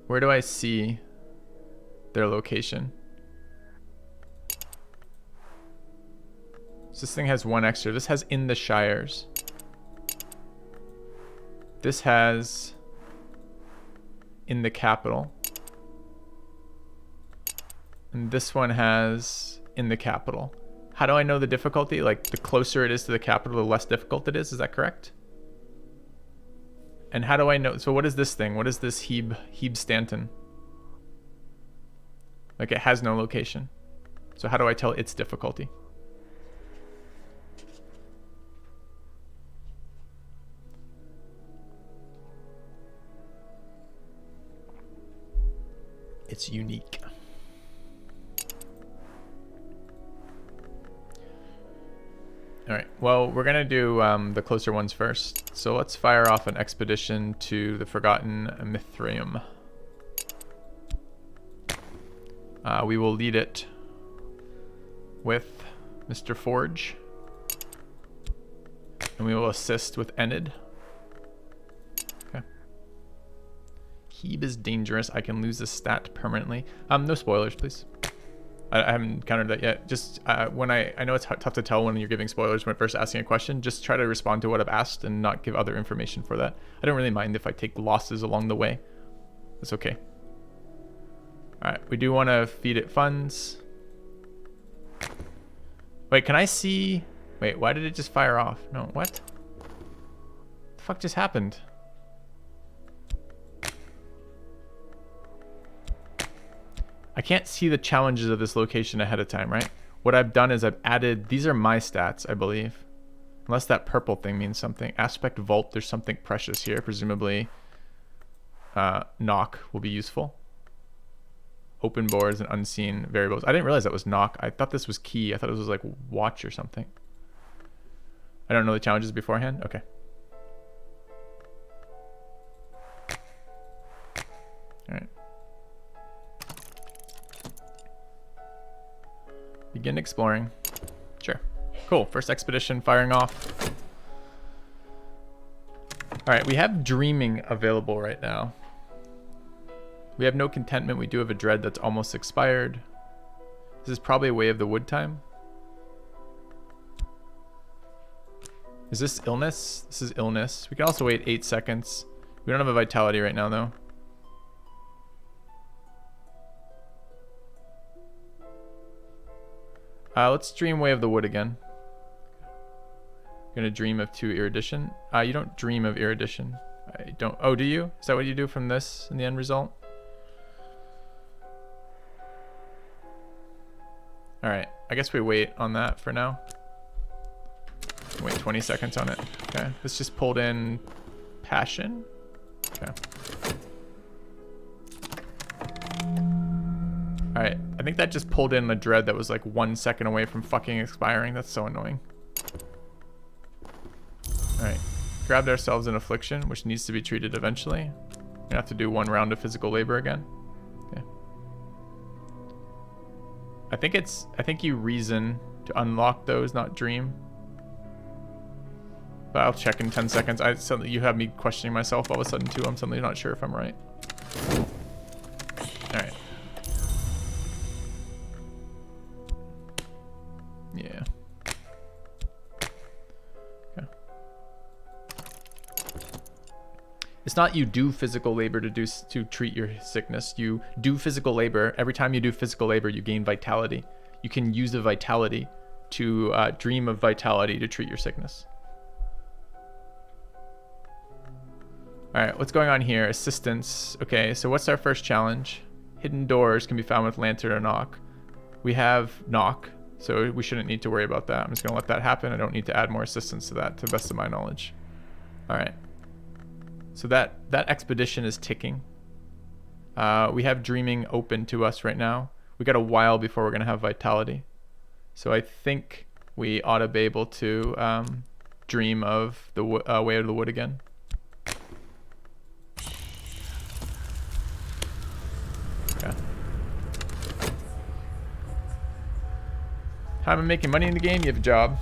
Where do I see their location? So this thing has 1 extra. This has in the Shires. This has in the capital. And this one has in the capital. How do I know the difficulty? Like, the closer it is to the capital, the less difficult it is. Is that correct? And how do I know? So what is this thing? What is this Hebe Stanton? Like, it has no location. So how do I tell its difficulty? It's unique. All right, well, we're gonna do the closer ones first. So let's fire off an expedition to the Forgotten Mithraeum. We will lead it with Mr. Forge. And we will assist with Enid. Okay. Hebe is dangerous. I can lose this stat permanently. No spoilers, please. I haven't encountered that yet. Just when I know it's tough to tell when you're giving spoilers when first asking a question. Just try to respond to what I've asked and not give other information for that. I don't really mind if I take losses along the way. That's okay. All right, we do want to feed it funds. Wait, can I see? Wait, why did it just fire off? No, what? The fuck just happened? I can't see the challenges of this location ahead of time, right? What I've done is I've added, these are my stats, I believe. Unless that purple thing means something. Aspect Vault, there's something precious here. Presumably, knock will be useful. open boards and unseen variables. I didn't realize that was knock. I thought this was key. I thought it was like watch or something. I don't know the challenges beforehand. Okay. All right. Begin exploring. Sure. Cool. First expedition firing off. All right, we have dreaming available right now. We have no contentment. We do have a dread that's almost expired. This is probably a way of the wood time. Is this illness? This is illness. We can also wait 8 seconds. We don't have a vitality right now, though. Let's dream Way of the Wood again. Gonna dream of 2 erudition. You don't dream of erudition. I don't. Oh, do you? Is that what you do from this in the end result? All right. I guess we wait on that for now. Wait 20 seconds on it. Okay. This just pulled in passion. Okay. All right. I think that just pulled in a dread that was like 1 second away from fucking expiring. That's so annoying. All right. Grabbed ourselves an affliction, which needs to be treated eventually. We're gonna have to do 1 round of physical labor again. Okay. I think you reason to unlock those, not dream. But I'll check in 10 seconds. Suddenly you have me questioning myself all of a sudden too. I'm suddenly not sure if I'm right. All right. Yeah. Okay. It's not you do physical labor to treat your sickness. You do physical labor. Every time you do physical labor, you gain vitality. You can use the vitality to dream of vitality to treat your sickness. All right, what's going on here? Assistance. Okay, so what's our first challenge? Hidden doors can be found with lantern or knock. We have knock, so we shouldn't need to worry about that. I'm just gonna let that happen. I don't need to add more assistance to that, to the best of my knowledge. All right. So that expedition is ticking. We have dreaming open to us right now. We got a while before we're gonna have vitality. So I think we ought to be able to dream of the Way of the Wood again. Okay. How am I making money in the game? You have a job.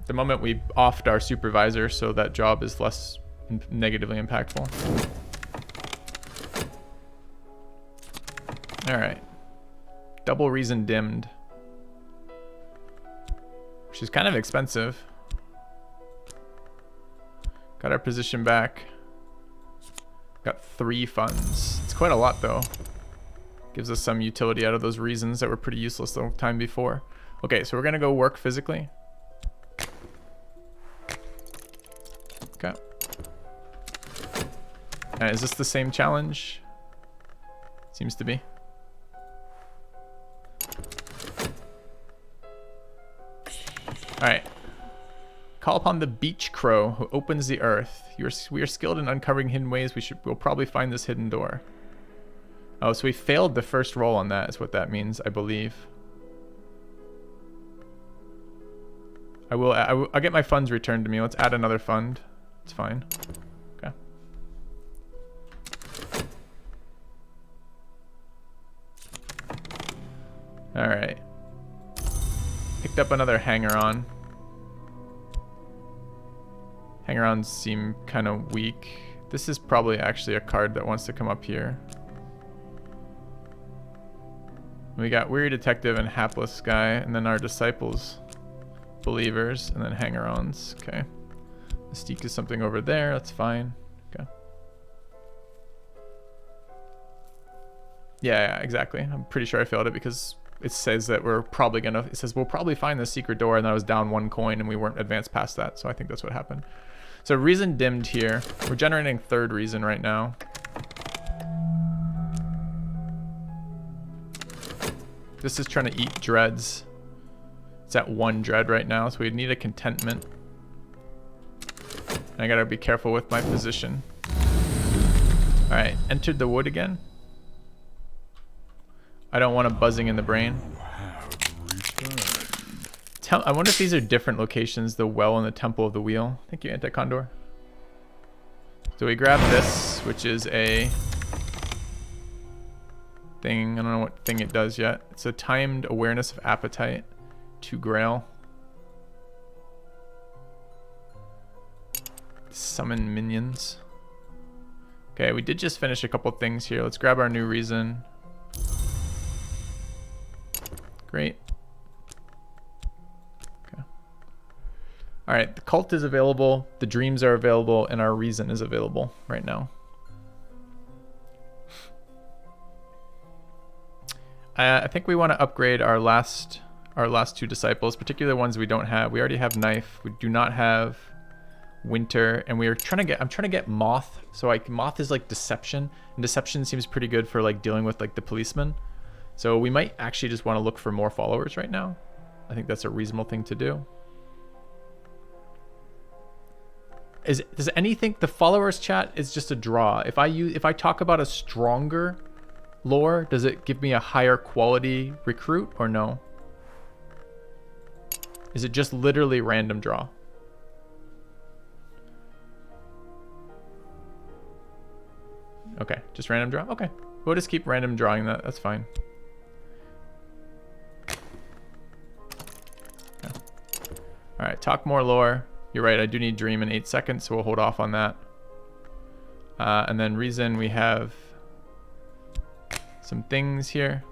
At the moment we offed our supervisor, so that job is less negatively impactful. All right. Double reason dimmed, which is kind of expensive. Got our position back. Got 3 funds. It's quite a lot though. Gives us some utility out of those reasons that were pretty useless the time before. Okay, so we're gonna go work physically. Okay. Is this the same challenge? Seems to be. All right. Call upon the beach crow who opens the earth. We are skilled in uncovering hidden ways. We'll probably find this hidden door. Oh, so we failed the first roll on that is what that means, I believe. I'll get my funds returned to me. Let's add another fund. It's fine. Okay. All right. Picked up another hanger-on. Hanger-ons seem kind of weak. This is probably actually a card that wants to come up here. We got Weary Detective and Hapless Guy, and then our Disciples, Believers, and then Hanger-ons. Okay. Mystique is something over there. That's fine. Okay. Yeah, exactly. I'm pretty sure I failed it because it says that it says we'll probably find the secret door, and I was down 1 coin and we weren't advanced past that. So I think that's what happened. So reason dimmed here. We're generating 3rd reason right now. This is trying to eat dreads. It's at 1 dread right now, so we need a contentment. And I gotta be careful with my position. All right, entered the wood again. I don't want a buzzing in the brain. I wonder if these are different locations, the well and the temple of the wheel. Thank you, Anti-Condor. So we grab this, which is a thing. I don't know what thing it does yet. It's a timed awareness of appetite. 2 grail. Summon minions. Okay, we did just finish a couple things here. Let's grab our new reason. Great. Okay. All right, the cult is available, the dreams are available, and our reason is available right now. I think we want to upgrade our last 2 disciples, particularly the ones we don't have. We already have knife. We do not have winter, and I'm trying to get moth. So like moth is like deception, and deception seems pretty good for like dealing with like the policeman. So we might actually just want to look for more followers right now. I think that's a reasonable thing to do. Does anything, the followers chat is just a draw. If I talk about a stronger lore, does it give me a higher quality recruit or no? Is it just literally random draw? Okay, just random draw. Okay, we'll just keep random drawing that. That's fine. Okay. All right, talk more lore. You're right, I do need dream in 8 seconds, so we'll hold off on that. And then reason, we have some things here.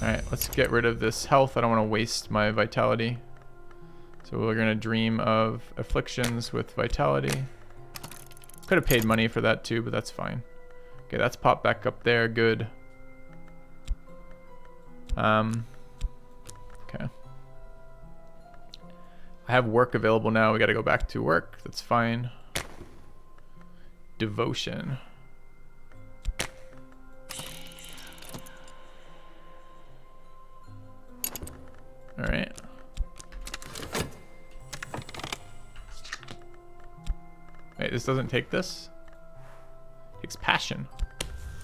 All right, let's get rid of this health. I don't want to waste my vitality. So we're gonna dream of afflictions with vitality. Could have paid money for that too, but that's fine. Okay, that's popped back up there, good. Okay. I have work available now. We gotta go back to work. That's fine. Devotion. All right. Wait, this doesn't take this? It takes passion.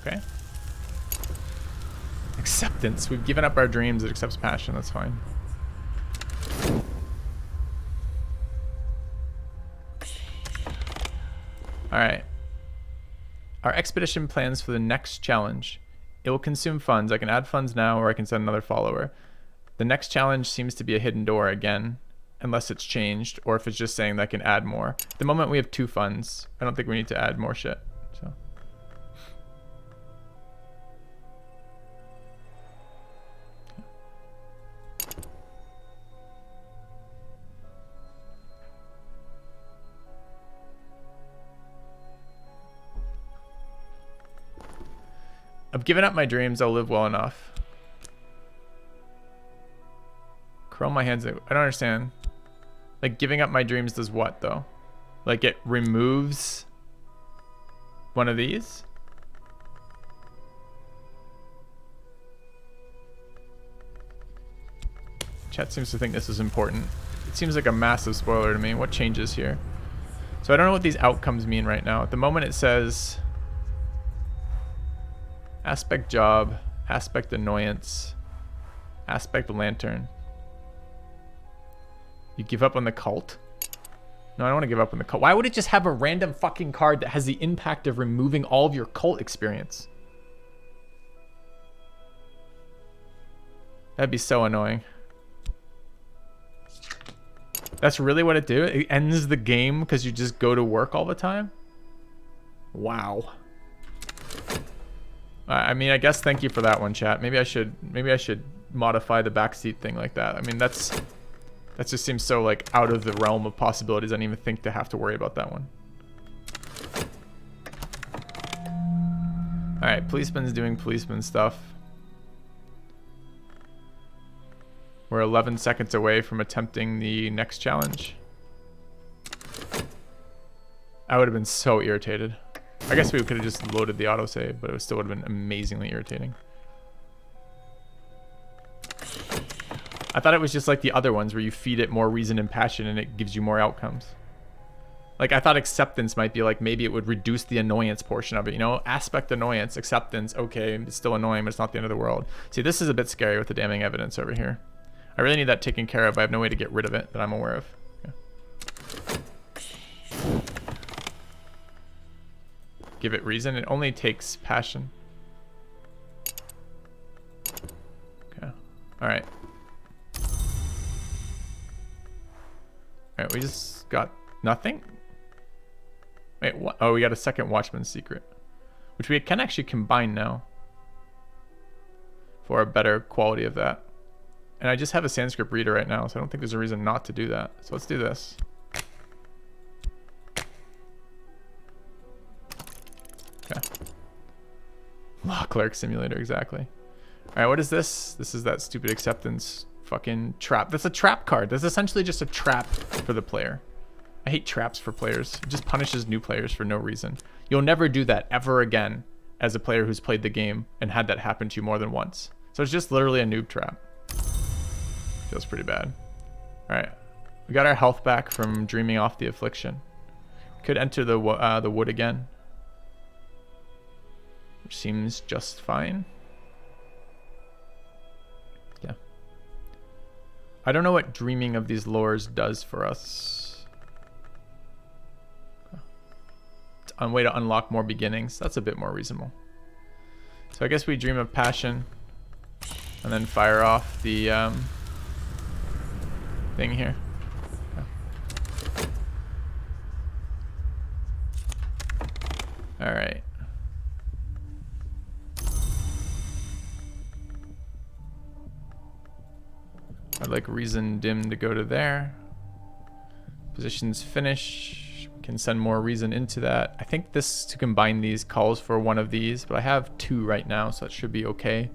Okay. Acceptance. We've given up our dreams. It accepts passion. That's fine. Alright. Our expedition plans for the next challenge. It will consume funds. I can add funds now, or I can send another follower. The next challenge seems to be a hidden door again, unless it's changed, or if it's just saying that I can add more. At the moment we have 2 funds. I don't think we need to add more shit. So I've given up my dreams. I'll live well enough. Curl my hands. I don't understand. Like, giving up my dreams does what, though? Like, it removes one of these? Chat seems to think this is important. It seems like a massive spoiler to me. What changes here? So I don't know what these outcomes mean right now. At the moment it says aspect job, aspect annoyance, aspect lantern. You give up on the cult? No, I don't want to give up on the cult. Why would it just have a random fucking card that has the impact of removing all of your cult experience? That'd be so annoying. That's really what it do? It ends the game because you just go to work all the time? Wow. I mean, I guess thank you for that one, chat. Maybe I should modify the backseat thing like that. I mean, that just seems so like out of the realm of possibilities. I didn't even think to have to worry about that one. All right, policeman's doing policeman stuff. We're 11 seconds away from attempting the next challenge. I would have been so irritated. I guess we could have just loaded the autosave, but it still would have been amazingly irritating. I thought it was just like the other ones where you feed it more reason and passion and it gives you more outcomes. Like, I thought acceptance might be like, maybe it would reduce the annoyance portion of it, you know? Aspect annoyance, acceptance, okay, it's still annoying, but it's not the end of the world. See, this is a bit scary with the damning evidence over here. I really need that taken care of, but I have no way to get rid of it that I'm aware of. Yeah. Give it reason. It only takes passion. Okay. Alright. Alright, we just got nothing? Wait, what? Oh, we got a second Watchman's Secret. Which we can actually combine now. For a better quality of that. And I just have a Sanskrit reader right now, so I don't think there's a reason not to do that. So let's do this. Okay. Law Clerk Simulator, exactly. Alright, what is this? This is that stupid acceptance fucking trap. That's a trap card. That's essentially just a trap for the player. I hate traps for players. It just punishes new players for no reason. You'll never do that ever again as a player who's played the game and had that happen to you more than once. So it's just literally a noob trap. Feels pretty bad. Alright. We got our health back from dreaming off the affliction. Could enter the wood again. Which seems just fine. Yeah. I don't know what dreaming of these lores does for us. On way to unlock more beginnings. That's a bit more reasonable. So I guess we dream of passion and then fire off the thing here. Okay. All right. I'd like reason dim to go to there. Positions finish. Can send more reason into that. I think this to combine these calls for one of these, but I have 2 right now, so that should be okay.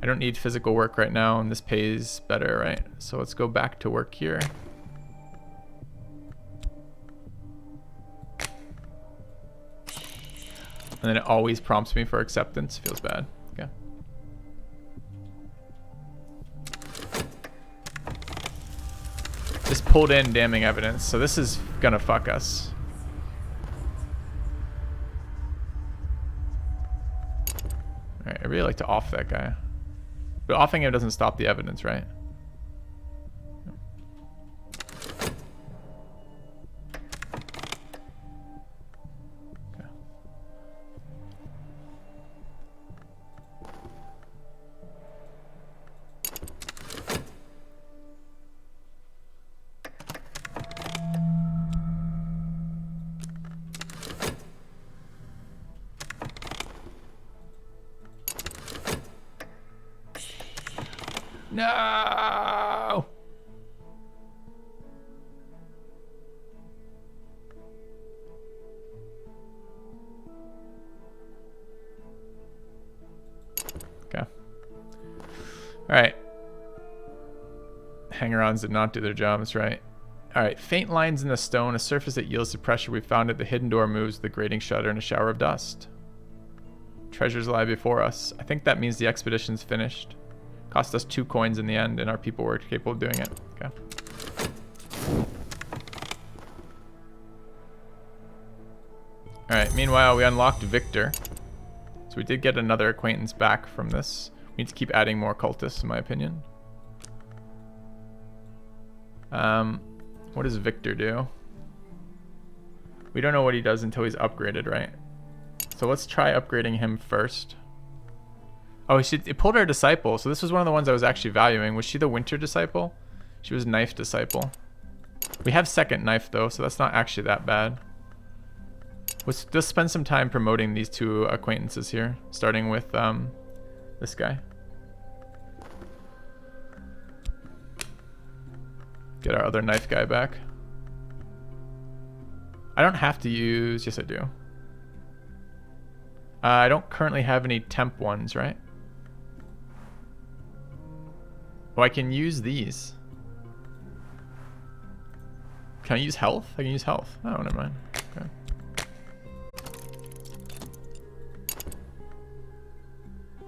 I don't need physical work right now, and this pays better, right? So let's go back to work here. And then it always prompts me for acceptance. Feels bad. Okay. Just pulled in damning evidence, so this is gonna fuck us. Alright, I really like to off that guy. But offing him doesn't stop the evidence, right? Okay. No! Okay. Alright. Hanger-ons did not do their jobs, right? Alright, faint lines in the stone, a surface that yields to pressure. We found it. The hidden door moves with a grating shudder and a shower of dust. Treasures lie before us. I think that means the expedition's finished. Cost us 2 coins in the end, and our people were capable of doing it. Okay. Alright, meanwhile, we unlocked Victor. So we did get another acquaintance back from this. We need to keep adding more cultists, in my opinion. What does Victor do? We don't know what he does until he's upgraded, right? So let's try upgrading him first. Oh, it pulled our disciple. So this was one of the ones I was actually valuing. Was she the winter disciple? She was knife disciple. We have second knife though, so that's not actually that bad. Let's just spend some time promoting these 2 acquaintances here, starting with this guy. Get our other knife guy back. I don't have to use... Yes, I do. I don't currently have any temp ones, right? Oh, I can use these. Can I use health? I can use health. Oh, never mind.